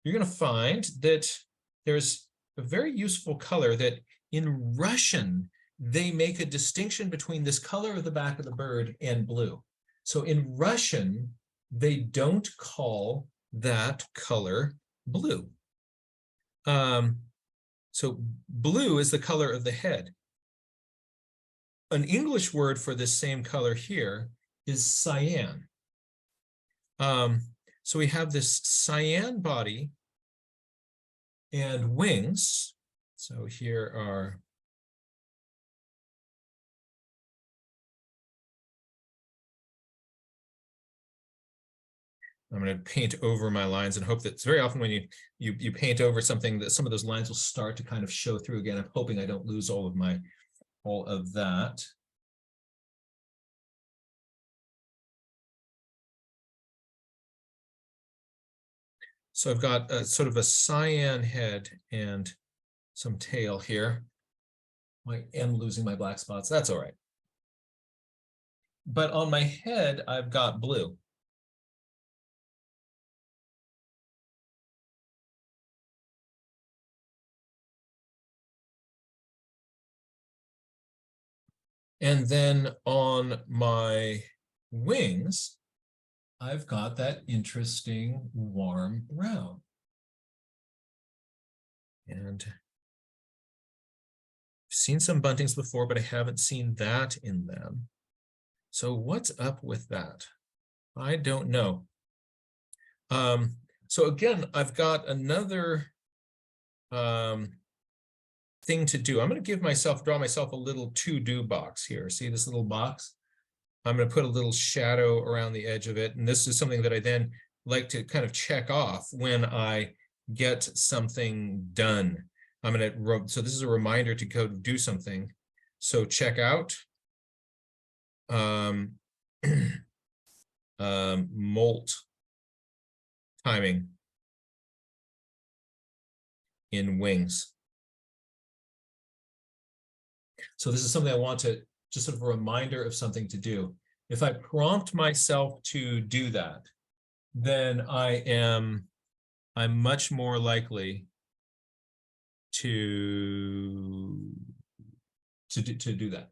you're going to find that there's a very useful color that in Russian, they make a distinction between this color of the back of the bird and blue. So in Russian, they don't call that color blue. So blue is the color of the head. An English word for this same color here is cyan. So we have this cyan body and wings. So here are I'm going to paint over my lines and hope that it's very often when you paint over something that some of those lines will start to kind of show through again. I'm hoping I don't lose all of that. So I've got a sort of a cyan head and some tail here. I am losing my black spots. That's all right. But on my head, I've got blue. And then on my wings, I've got that interesting warm brown. And I've seen some buntings before, but I haven't seen that in them. So what's up with that? I don't know. So again, I've got another thing to do. I'm going to draw myself a little to-do box here. See this little box? I'm going to put a little shadow around the edge of it. And this is something that I then like to kind of check off when I get something done. So this is a reminder to go do something. So check out molt timing in wings. So this is something I want to just sort of a reminder of something to do. If I prompt myself to do that, then I'm much more likely to do that.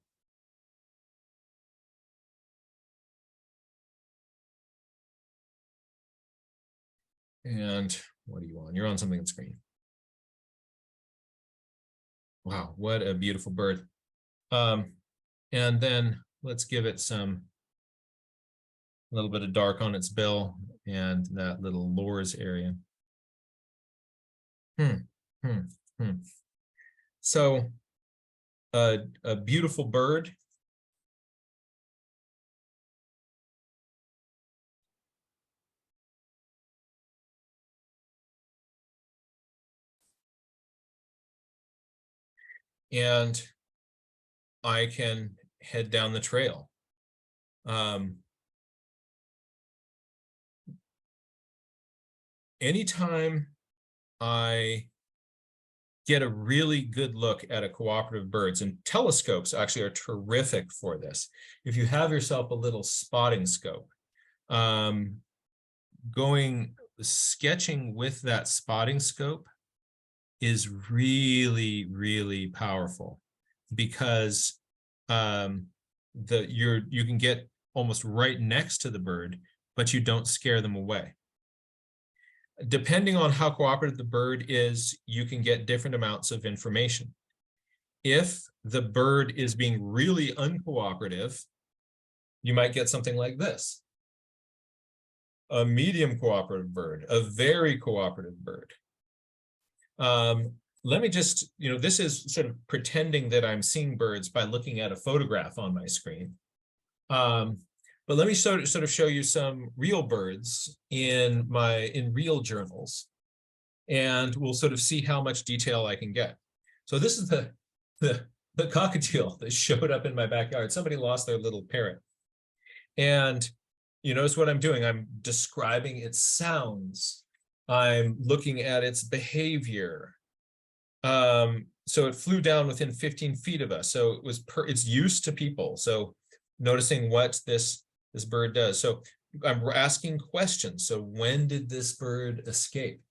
And what are you on? You're on something on screen. Wow, what a beautiful bird. And then let's give it a little bit of dark on its bill and that little lores area. So a beautiful bird. And I can head down the trail. Anytime I get a really good look at a cooperative birds, and telescopes actually are terrific for this. If you have yourself a little spotting scope, sketching with that spotting scope is really, really powerful because you can get almost right next to the bird, but you don't scare them away. depending on how cooperative the bird is, you can get different amounts of information. If the bird is being really uncooperative, you might get something like this. A medium cooperative bird, a very cooperative bird. Let me just, this is sort of pretending that I'm seeing birds by looking at a photograph on my screen. But let me sort of show you some real birds in real journals, and we'll sort of see how much detail I can get. So this is the cockatiel that showed up in my backyard. Somebody lost their little parrot. And you notice what I'm doing. I'm describing its sounds. I'm looking at its behavior. So it flew down within 15 feet of us. So it's used to people. So noticing what this bird does. So I'm asking questions. So when did this bird escape?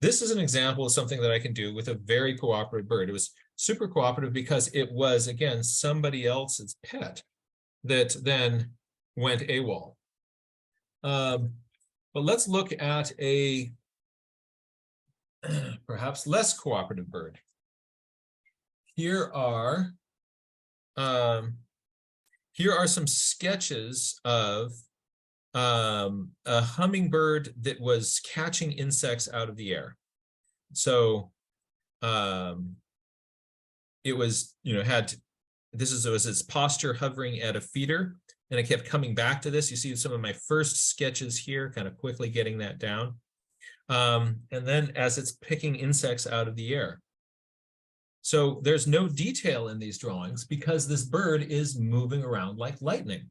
This is an example of something that I can do with a very cooperative bird. It was super cooperative because it was, again, somebody else's pet that then went AWOL. But let's look at a perhaps less cooperative bird. Here are some sketches of a hummingbird that was catching insects out of the air. So it was, this was its posture hovering at a feeder, and I kept coming back to this. You see some of my first sketches here, kind of quickly getting that down. And then as it's picking insects out of the air. So there's no detail in these drawings because this bird is moving around like lightning.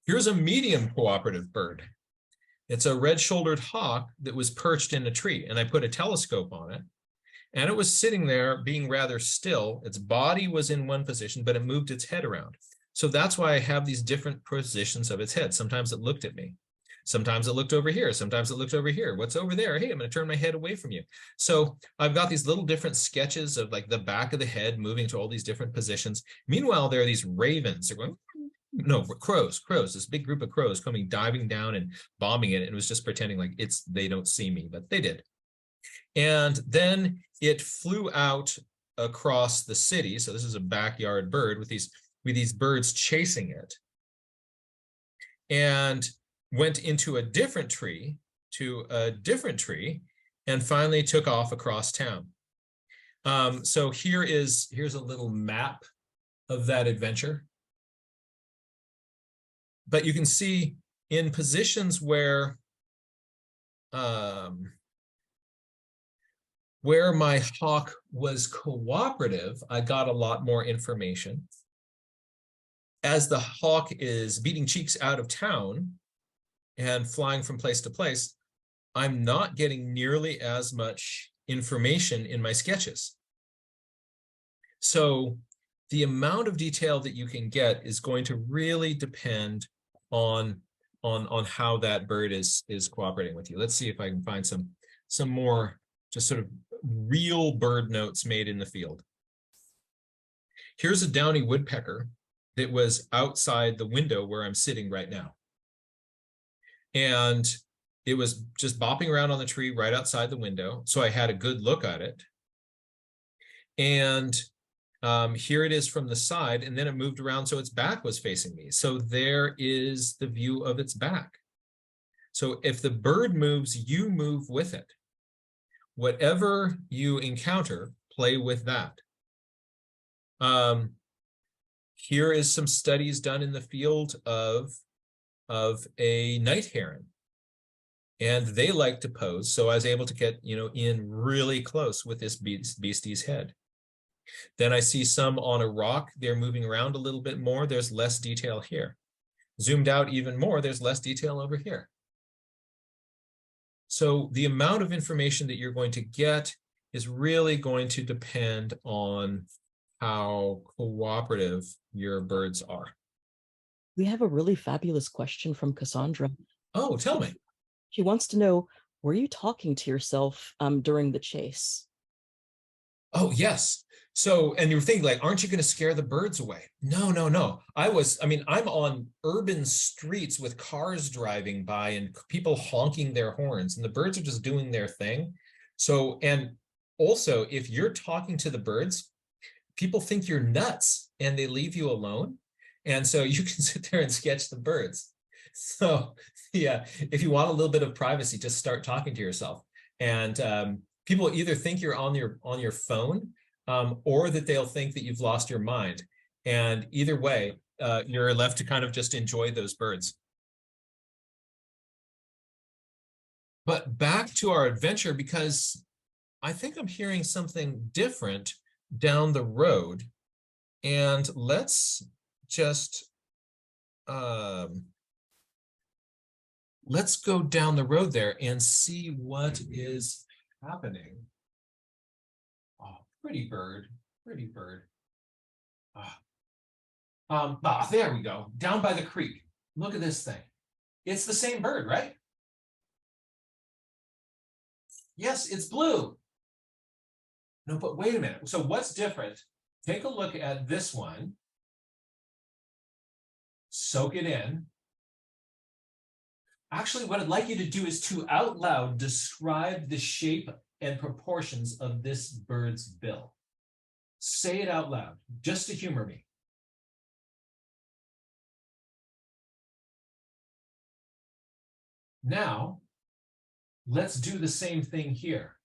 Here's a medium cooperative bird. It's a red-shouldered hawk that was perched in a tree, and I put a telescope on it, and it was sitting there being rather still. Its body was in one position, but it moved its head around. So that's why I have these different positions of its head. Sometimes it looked at me. Sometimes it looked over here. Sometimes it looked over here. What's over there? Hey, I'm going to turn my head away from you. So I've got these little different sketches of like the back of the head moving to all these different positions. Meanwhile, there are these ravens. They're going, no, crows, this big group of crows coming diving down and bombing it. And it was just pretending like they don't see me, but they did. And then it flew out across the city. So this is a backyard bird with these birds chasing it. And went into a different tree, and finally took off across town. So here's a little map of that adventure. But you can see in positions where my hawk was cooperative, I got a lot more information. As the hawk is beating cheeks out of town and flying from place to place, I'm not getting nearly as much information in my sketches. So the amount of detail that you can get is going to really depend on how that bird is cooperating with you. Let's see if I can find some more just sort of real bird notes made in the field. Here's a downy woodpecker that was outside the window where I'm sitting right now. And it was just bopping around on the tree right outside the window. So I had a good look at it. And here it is from the side, and then it moved around so its back was facing me. So there is the view of its back. So if the bird moves, you move with it. Whatever you encounter, play with that. Here is some studies done in the field of a night heron, and they like to pose. So I was able to get, in really close with this beastie's head. Then I see some on a rock. They're moving around a little bit more. There's less detail here. Zoomed out even more, there's less detail over here. So the amount of information that you're going to get is really going to depend on how cooperative your birds are. We have a really fabulous question from Cassandra. Oh, tell me. She wants to know, were you talking to yourself during the chase? Oh, yes. So, and you're thinking like, aren't you going to scare the birds away? No, no, no. I mean, I'm on urban streets with cars driving by and people honking their horns, and the birds are just doing their thing. So, and also, if you're talking to the birds, people think you're nuts and they leave you alone. And so you can sit there and sketch the birds. So yeah, if you want a little bit of privacy, just start talking to yourself. And people either think you're on your phone, or that they'll think that you've lost your mind. And either way, you're left to kind of just enjoy those birds. But back to our adventure, because I think I'm hearing something different down the road. And let's just let's go down the road there and see what is happening. Oh, pretty bird, pretty bird. There we go, down by the creek. Look at this thing. It's the same bird, right? Yes, it's blue. No, but wait a minute. So what's different? Take a look at this one. Soak it in. Actually, what I'd like you to do is to out loud describe the shape and proportions of this bird's bill. Say it out loud, just to humor me. Now, let's do the same thing here.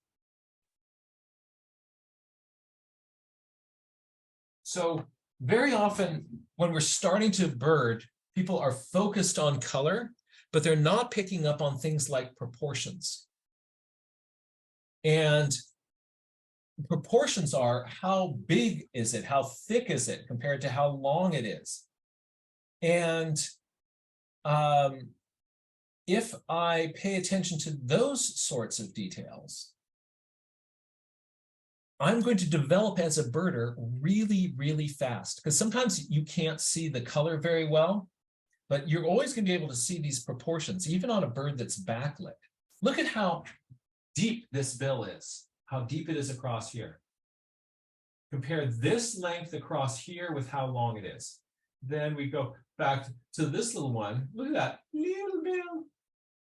So very often when we're starting to bird, people are focused on color, but they're not picking up on things like proportions. And proportions are, how big is it? How thick is it compared to how long it is? And if I pay attention to those sorts of details, I'm going to develop as a birder really, really fast, because sometimes you can't see the color very well, but you're always going to be able to see these proportions, even on a bird that's backlit. Look at how deep this bill is, how deep it is across here. Compare this length across here with how long it is. Then we go back to this little one. Look at that little bill.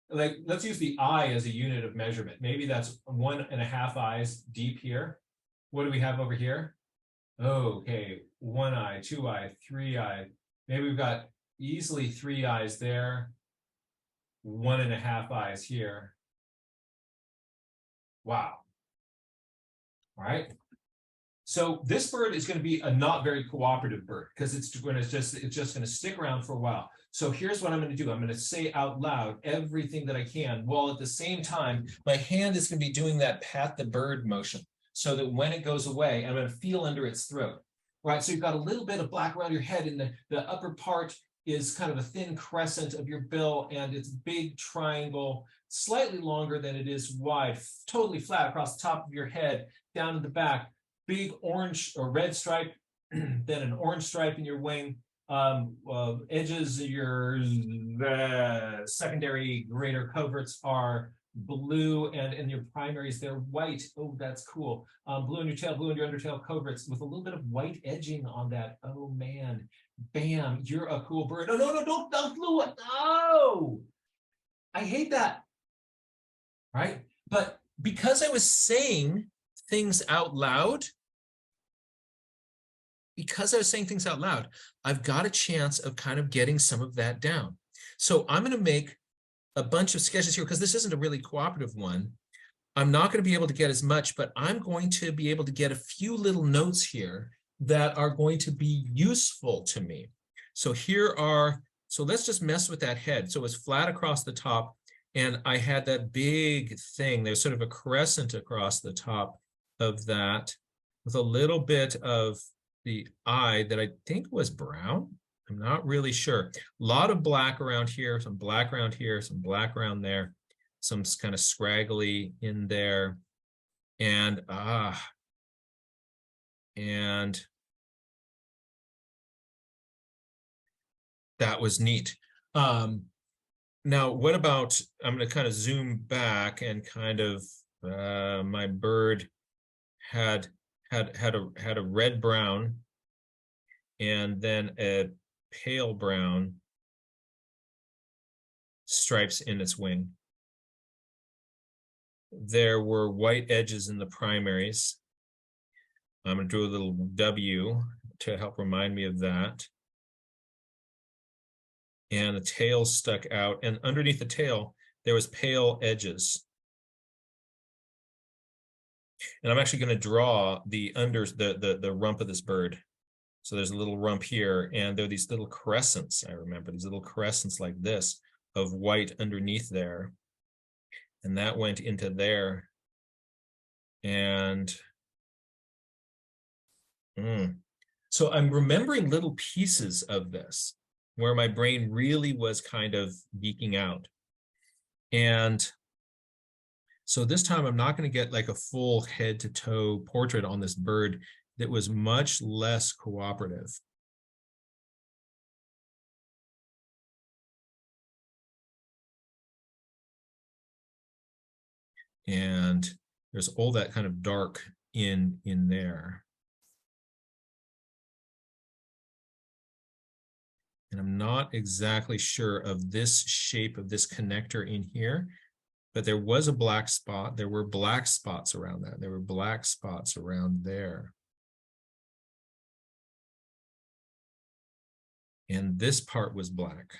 Like, let's use the eye as a unit of measurement. Maybe that's 1.5 eyes deep here. What do we have over here? Okay, 1 eye, 2 eye, 3 eye. Maybe we've got easily 3 eyes there, 1.5 eyes here. Wow. All right. So this bird is going to be a not very cooperative bird, because it's just going to stick around for a while. So here's what I'm going to do. I'm going to say out loud everything that I can, while at the same time, my hand is going to be doing that pat the bird motion, so that when it goes away, I'm going to feel under its throat. Right. So you've got a little bit of black around your head, and the upper part is kind of a thin crescent of your bill, and it's big triangle, slightly longer than it is wide, totally flat across the top of your head, down to the back. Big orange or red stripe, then an orange stripe in your wing. Edges of your secondary greater coverts are blue, and in your primaries they're white. Oh, that's cool. Blue in your tail, blue in your undertail coverts with a little bit of white edging on that. Oh man, bam, you're a cool bird. No, don't blue it. No, I hate that. Right? But because I was saying things out loud, I've got a chance of kind of getting some of that down. So I'm going to make a bunch of sketches here, because this isn't a really cooperative one. I'm not going to be able to get as much, but I'm going to be able to get a few little notes here that are going to be useful to me. So so let's just mess with that head. So it's flat across the top, and I had that big thing. There's sort of a crescent across the top of that with a little bit of the eye that I think was brown. I'm not really sure. A lot of black around here, some black around here, some black around there, some kind of scraggly in there. And that was neat. Now, what about, I'm going to kind of zoom back and kind of, my bird had had a red brown and then a pale brown stripes in its wing. There were white edges in the primaries. I'm going to do a little W to help remind me of that. And the tail stuck out, and underneath the tail, there was pale edges. And I'm actually going to draw the rump of this bird. So there's a little rump here, and there are these little crescents. I remember these little crescents like this of white underneath there. And that went into there. And so I'm remembering little pieces of this where my brain really was kind of geeking out. And so this time I'm not going to get like a full head to toe portrait on this bird that was much less cooperative. And there's all that kind of dark in there. And I'm not exactly sure of this shape of this connector in here, but there was a black spot. There were black spots around that. There were black spots around there. And this part was black.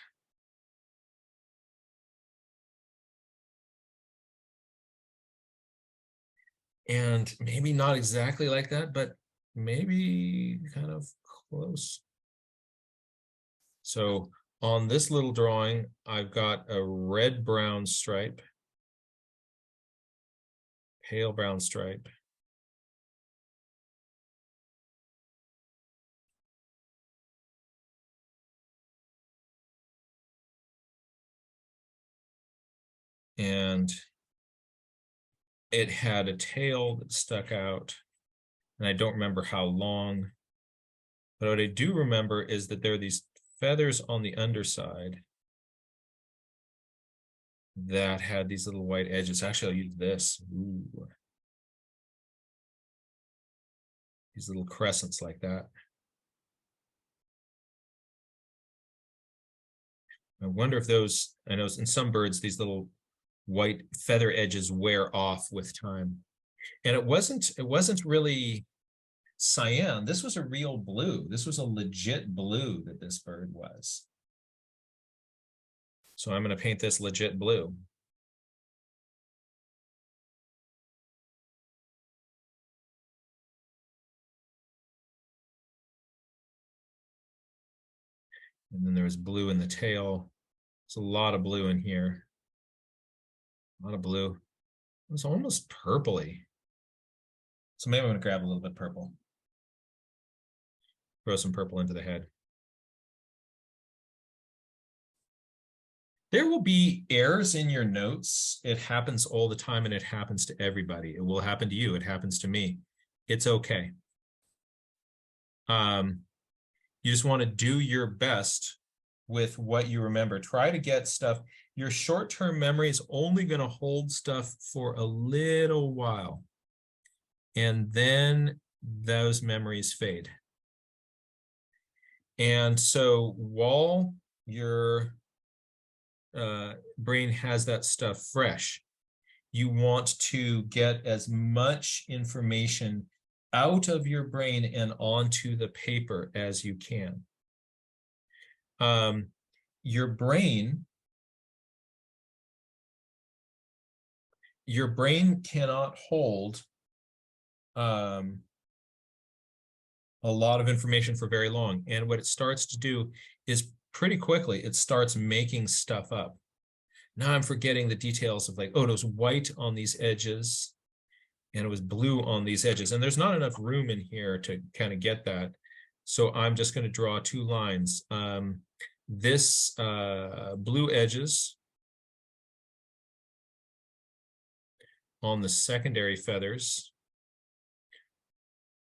And maybe not exactly like that, but maybe kind of close. So on this little drawing, I've got a red-brown stripe, pale brown stripe, and it had a tail that stuck out, and I don't remember how long, but what I do remember is that there are these feathers on the underside that had these little white edges. Actually, I'll use this. Ooh. These little crescents like that. I wonder if those, I know in some birds, these little white feather edges wear off with time. And it wasn't really cyan. This was a real blue. This was a legit blue that this bird was. So I'm going to paint this legit blue. And then there's blue in the tail. There's a lot of blue in here. A lot of blue. It's almost purpley. So maybe I'm going to grab a little bit purple. Throw some purple into the head. There will be errors in your notes. It happens all the time, and it happens to everybody. It will happen to you. It happens to me. It's okay. You just want to do your best with what you remember. Try to get stuff. Your short-term memory is only going to hold stuff for a little while, and then those memories fade. And so while your brain has that stuff fresh, you want to get as much information out of your brain and onto the paper as you can. Your brain cannot hold a lot of information for very long. And what it starts to do is pretty quickly, it starts making stuff up. Now I'm forgetting the details of like, oh, it was white on these edges and it was blue on these edges. And there's not enough room in here to kind of get that. So I'm just going to draw two lines. This blue edges on the secondary feathers,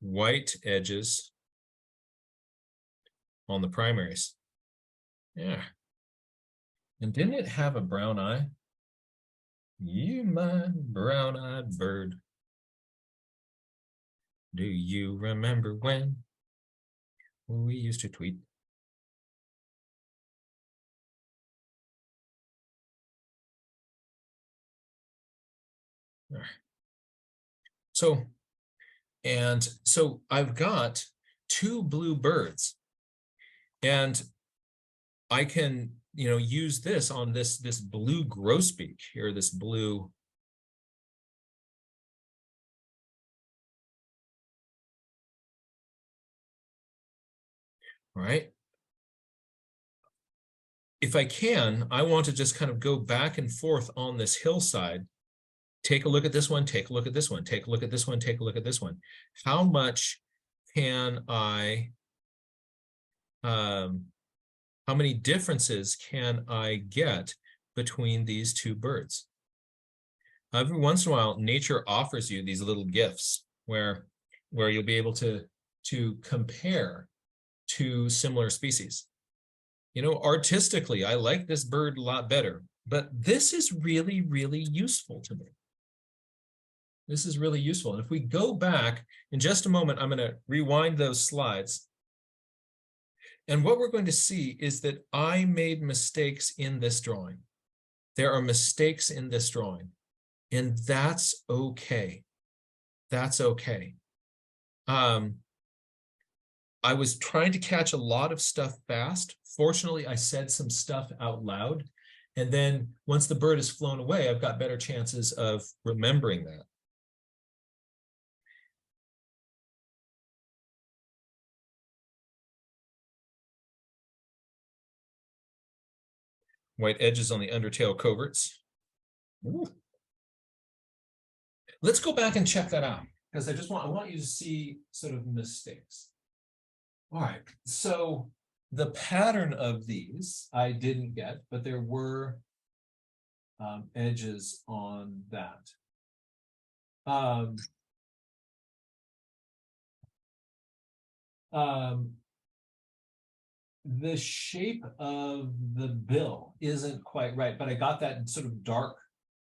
white edges on the primaries. Yeah. And didn't it have a brown eye? You, my brown-eyed bird. Do you remember when we used to tweet? So I've got two blue birds, and I can, use this on this blue grosbeak here, this blue. Right? If I can, I want to just kind of go back and forth on this hillside. Take a look at this one, take a look at this one, take a look at this one, take a look at this one. How much can I, how many differences can I get between these two birds? Every once in a while, nature offers you these little gifts where you'll be able to compare two similar species. Artistically, I like this bird a lot better, but this is really, really useful to me. This is really useful. And if we go back in just a moment, I'm going to rewind those slides. And what we're going to see is that I made mistakes in this drawing. There are mistakes in this drawing, and that's okay. That's okay. I was trying to catch a lot of stuff fast. Fortunately, I said some stuff out loud. And then once the bird has flown away, I've got better chances of remembering that. White edges on the undertail coverts. Ooh. Let's go back and check that out, because I want you to see sort of mistakes. All right, so the pattern of these I didn't get, but there were edges on that. The shape of the bill isn't quite right, but I got that sort of dark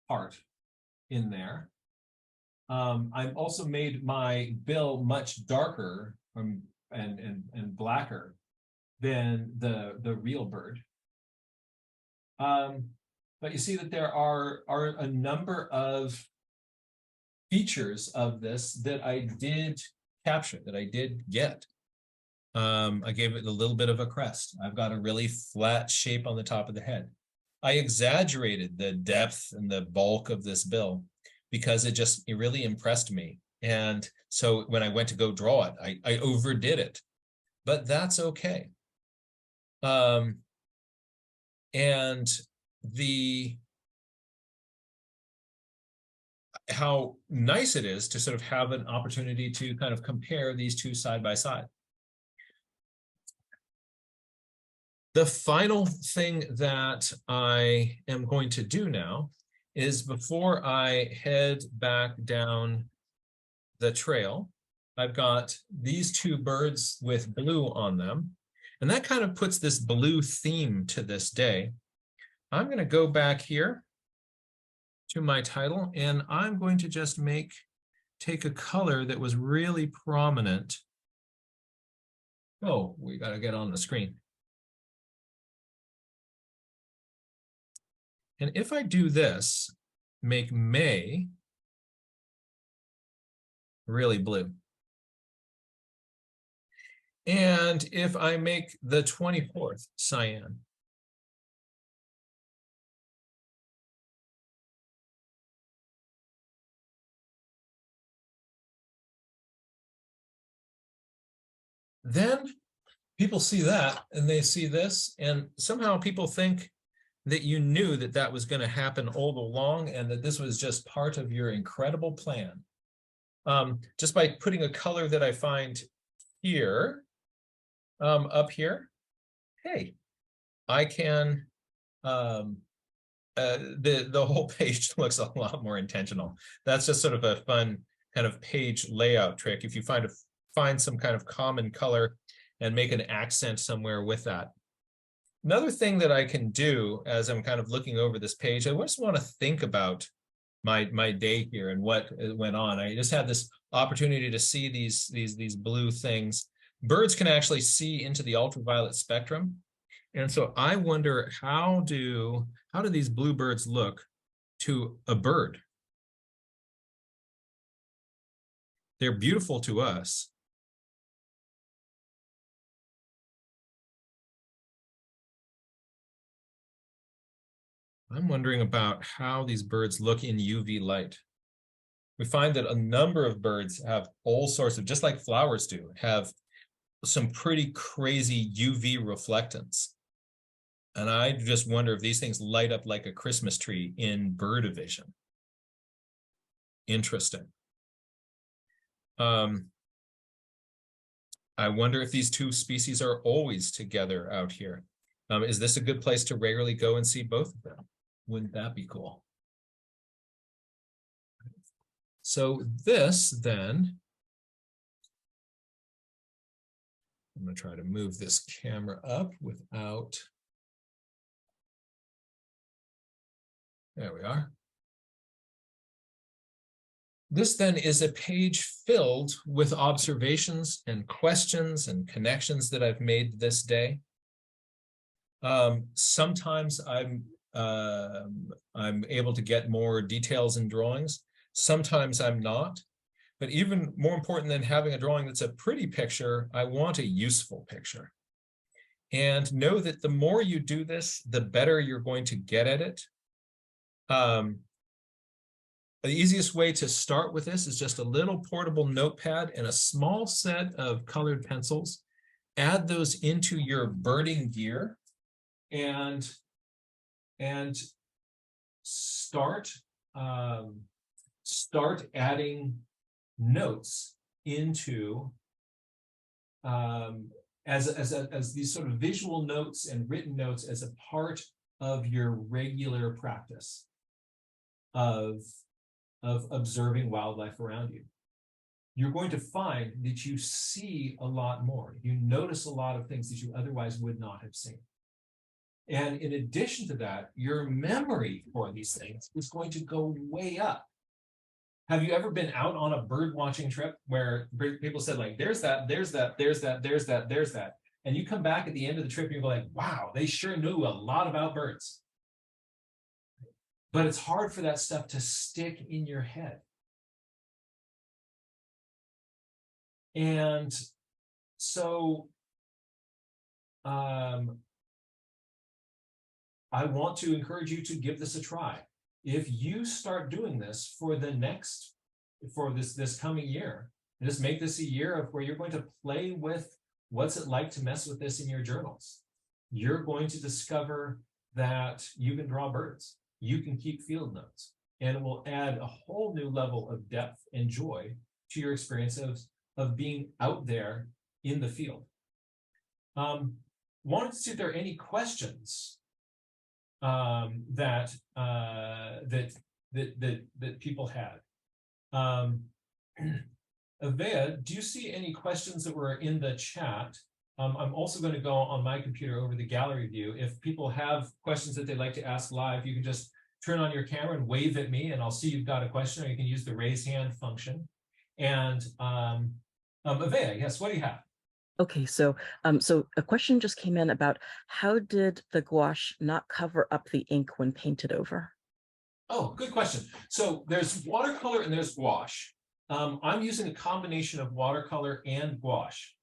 part in there. I've also made my bill much darker and blacker than the real bird. But you see that there are a number of features of this that I did capture, that I did get. I gave it a little bit of a crest. I've got a really flat shape on the top of the head. I exaggerated the depth and the bulk of this bill because it really impressed me. And so when I went to go draw it, I overdid it, but that's okay. And how nice it is to sort of have an opportunity to kind of compare these two side by side. The final thing that I am going to do now is, before I head back down the trail, I've got these two birds with blue on them, and that kind of puts this blue theme to this day. I'm going to go back here to my title, and I'm going to just take a color that was really prominent. Oh, we got to get on the screen. And if I do this, make May really blue. And if I make the 24th cyan, then people see that and they see this, and somehow people think that you knew that that was going to happen all along, and that this was just part of your incredible plan. Just by putting a color that I find here, up here, hey, I can, the whole page looks a lot more intentional. That's just sort of a fun kind of page layout trick. If you find some kind of common color and make an accent somewhere with that. Another thing that I can do as I'm kind of looking over this page, I just want to think about my day here and what went on. I just had this opportunity to see these blue things. Birds can actually see into the ultraviolet spectrum. And so I wonder, how do these bluebirds look to a bird? They're beautiful to us. I'm wondering about how these birds look in UV light. We find that a number of birds have all sorts of, just like flowers do, have some pretty crazy UV reflectance. And I just wonder if these things light up like a Christmas tree in bird vision. Interesting. I wonder if these two species are always together out here. Is this a good place to regularly go and see both of them? Wouldn't that be cool? So this then, I'm going to try to move this camera up without, there we are. This then is a page filled with observations and questions and connections that I've made this day. Sometimes I'm able to get more details in drawings. Sometimes I'm not. But even more important than having a drawing that's a pretty picture, I want a useful picture. And know that the more you do this, the better you're going to get at it. The easiest way to start with this is just a little portable notepad and a small set of colored pencils. Add those into your birding gear and start adding notes into as these sort of visual notes and written notes as a part of your regular practice of observing wildlife around you. You're going to find that you see a lot more. You notice a lot of things that you otherwise would not have seen. And in addition to that, your memory for these things is going to go way up. Have you ever been out on a bird watching trip where people said, like, there's that, there's that, there's that, there's that, there's that. And you come back at the end of the trip and you're like, wow, they sure knew a lot about birds. But it's hard for that stuff to stick in your head. And so I want to encourage you to give this a try. If you start doing this for this coming year, and just make this a year of where you're going to play with what's it like to mess with this in your journals, you're going to discover that you can draw birds, you can keep field notes, and it will add a whole new level of depth and joy to your experience of being out there in the field. Wanted to see if there are any questions that people had. Avea, do you see any questions that were in the chat? I'm also going to go on my computer over the gallery view. If people have questions that they'd like to ask live, you can just turn on your camera and wave at me, and I'll see you've got a question, or you can use the raise hand function. And Avea, yes, what do you have? Okay, so a question just came in about how did the gouache not cover up the ink when painted over? Oh, good question. So there's watercolor and there's gouache. I'm using a combination of watercolor and gouache.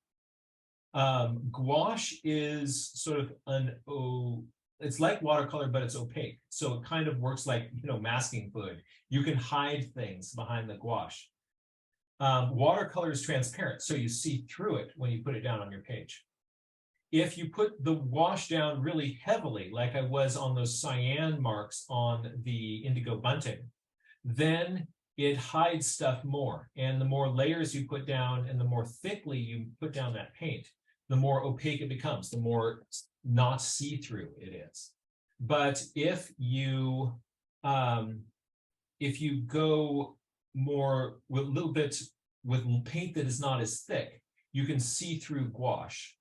Gouache is sort of it's like watercolor, but it's opaque. So it kind of works like, masking fluid. You can hide things behind the gouache. Watercolor is transparent, so you see through it when you put it down on your page. If you put the wash down really heavily, like I was on those cyan marks on the indigo bunting, then it hides stuff more. And the more layers you put down and the more thickly you put down that paint, the more opaque it becomes, the more not see-through it is. But if you go more with a little bit with paint that is not as thick, you can see through gouache.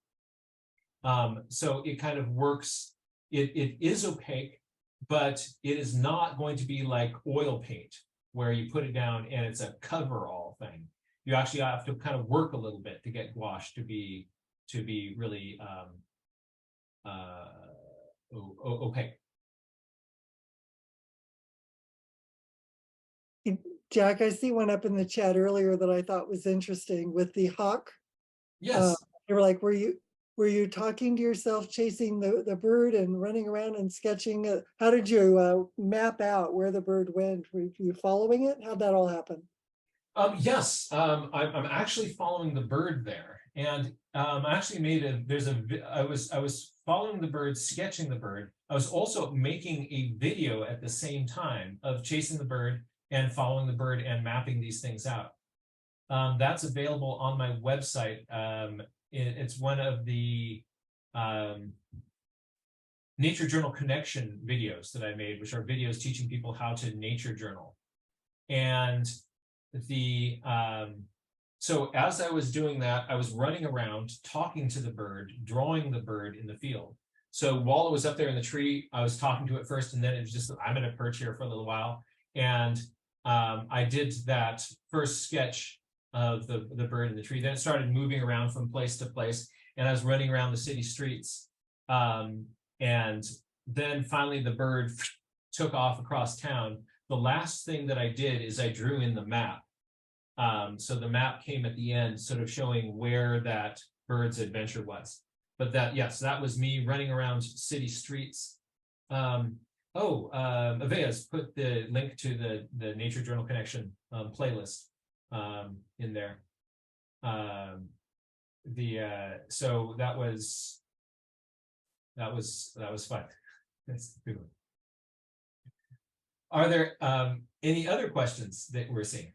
So it kind of works. It is opaque, but it is not going to be like oil paint, where you put it down and it's a cover-all thing. You actually have to kind of work a little bit to get gouache to be really opaque. Jack, I see one up in the chat earlier that I thought was interesting with the hawk. Yes. They were like, were you talking to yourself, chasing the bird and running around and sketching? How did you map out where the bird went? Were you following it? How'd that all happen? Yes, I'm actually following the bird there, and I actually I was following the bird, sketching the bird. I was also making a video at the same time of chasing the bird and following the bird and mapping these things out. That's available on my website. It's one of the Nature Journal Connection videos that I made, which are videos teaching people how to nature journal. And so as I was doing that, I was running around, talking to the bird, drawing the bird in the field. So while it was up there in the tree, I was talking to it first, and then it was just, I'm going to perch here for a little while. And I did that first sketch of the bird in the tree. Then it started moving around from place to place, and I was running around the city streets. And then finally the bird took off across town. The last thing that I did is I drew in the map. So the map came at the end, sort of showing where that bird's adventure was. But yes, that was me running around city streets. Avea's put the link to the Nature Journal Connection playlist in there. So that was fun. That's a good one. Are there any other questions that we're seeing?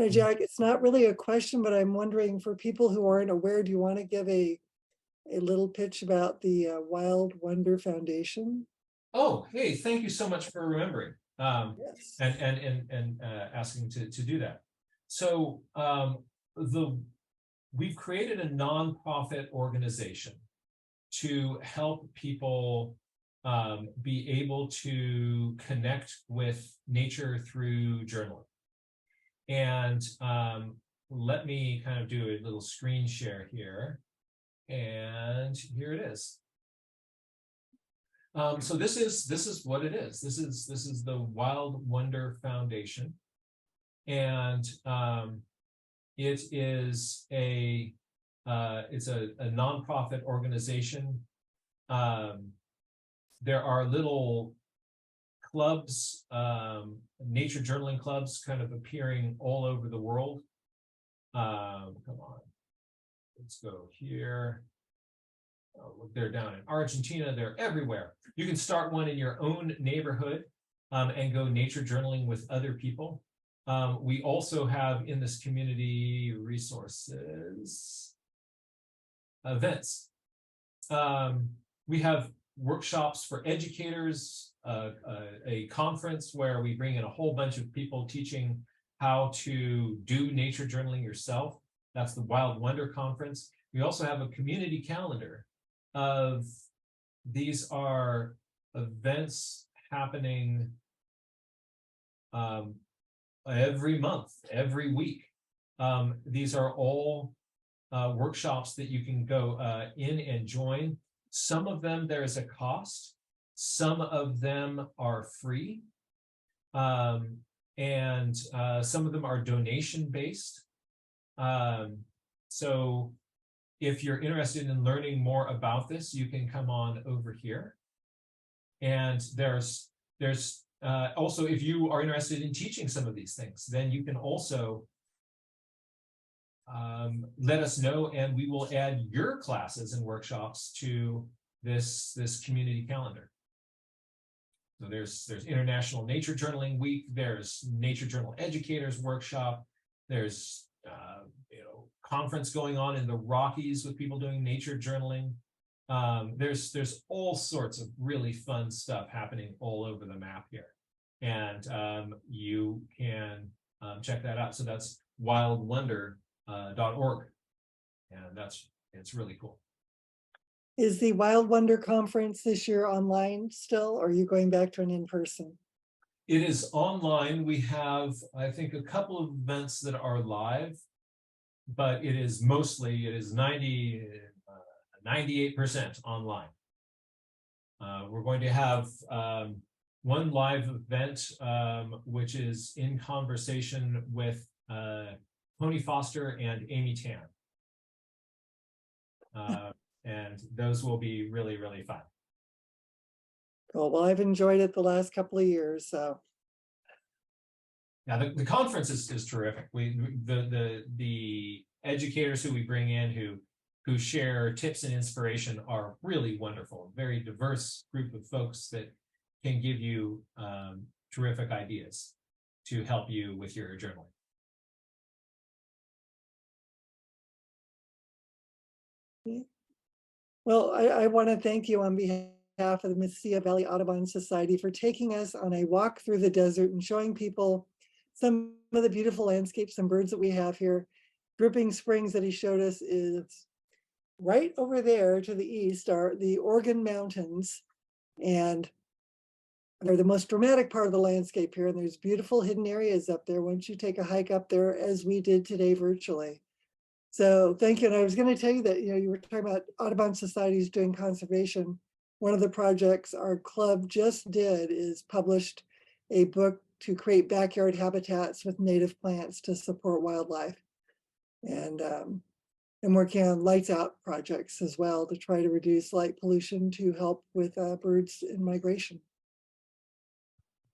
Jack, it's not really a question, but I'm wondering, for people who aren't aware, do you want to give a little pitch about the Wild Wonder Foundation? Oh, hey, thank you so much for remembering Yes. and asking to do that. So we've created a nonprofit organization to help people be able to connect with nature through journaling. And let me kind of do a little screen share here. And here it is. So this is what it is. This is the Wild Wonder Foundation. And it is it's a nonprofit organization. There are little clubs, nature journaling clubs, kind of appearing all over the world. Come on, let's go here. Oh, look, they're down in Argentina. They're everywhere. You can start one in your own neighborhood and go nature journaling with other people. We also have in this community resources, events. We have workshops for educators, a conference where we bring in a whole bunch of people teaching how to do nature journaling yourself. That's the Wild Wonder Conference. We also have a community calendar of, these are events happening every month, every week. These are all workshops that you can go in and join. Some of them there is a cost. Some of them are free. And some of them are donation based. So if you're interested in learning more about this, you can come on over here. And there's also, if you are interested in teaching some of these things, then you can also let us know, and we will add your classes and workshops to this community calendar. So there's International Nature Journaling Week. There's Nature Journal Educators Workshop. There's conference going on in the Rockies with people doing nature journaling. There's all sorts of really fun stuff happening all over the map here, and you can check that out. So that's wildwonder.org, and it's really cool. Is the Wild Wonder Conference this year online still, or are you going back to an in-person? It is online. We have, I think, a couple of events that are live, but it is 98% online. We're going to have one live event, which is in conversation with Tony Foster and Amy Tan. And those will be really, really fun. Cool. Well, I've enjoyed it the last couple of years, so. Yeah, the conference is terrific. The educators who we bring in who share tips and inspiration are really wonderful. Very diverse group of folks that can give you terrific ideas to help you with your journaling. Well, I want to thank you on behalf of the Mesilla Valley Audubon Society for taking us on a walk through the desert and showing people some of the beautiful landscapes and birds that we have here. Dripping Springs that he showed us is right over there to the east are the Organ Mountains, and they're the most dramatic part of the landscape here, and there's beautiful hidden areas up there once you take a hike up there, as we did today virtually. So thank you. And I was going to tell you that, you were talking about Audubon societies doing conservation. One of the projects our club just did is published a book to create backyard habitats with native plants to support wildlife. And working on lights out projects as well to try to reduce light pollution to help with birds in migration.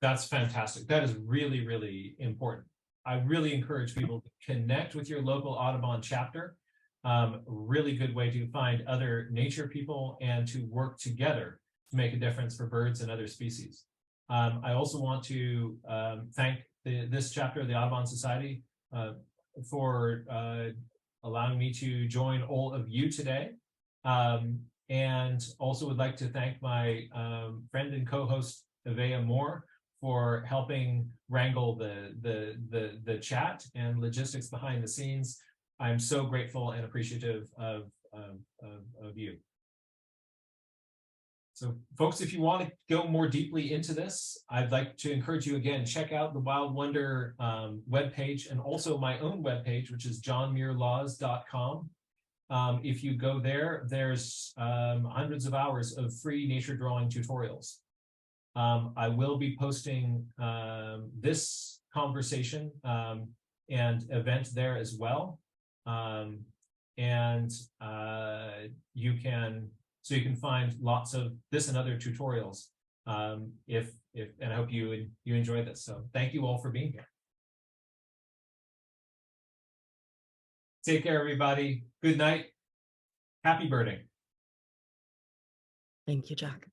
That's fantastic. That is really, really important. I really encourage people to connect with your local Audubon chapter. Really good way to find other nature people and to work together to make a difference for birds and other species. I also want to thank this chapter of the Audubon Society for allowing me to join all of you today. And also would like to thank my friend and co-host, Evea Moore, for helping wrangle the chat and logistics behind the scenes. I'm so grateful and appreciative of you. So folks, if you want to go more deeply into this, I'd like to encourage you again, check out the Wild Wonder webpage and also my own webpage, which is johnmuirlaws.com. If you go there, there's hundreds of hours of free nature drawing tutorials. I will be posting this conversation and event there as well. You can find lots of this and other tutorials and I hope you enjoy this. So thank you all for being here. Take care, everybody. Good night. Happy birding. Thank you, Jack.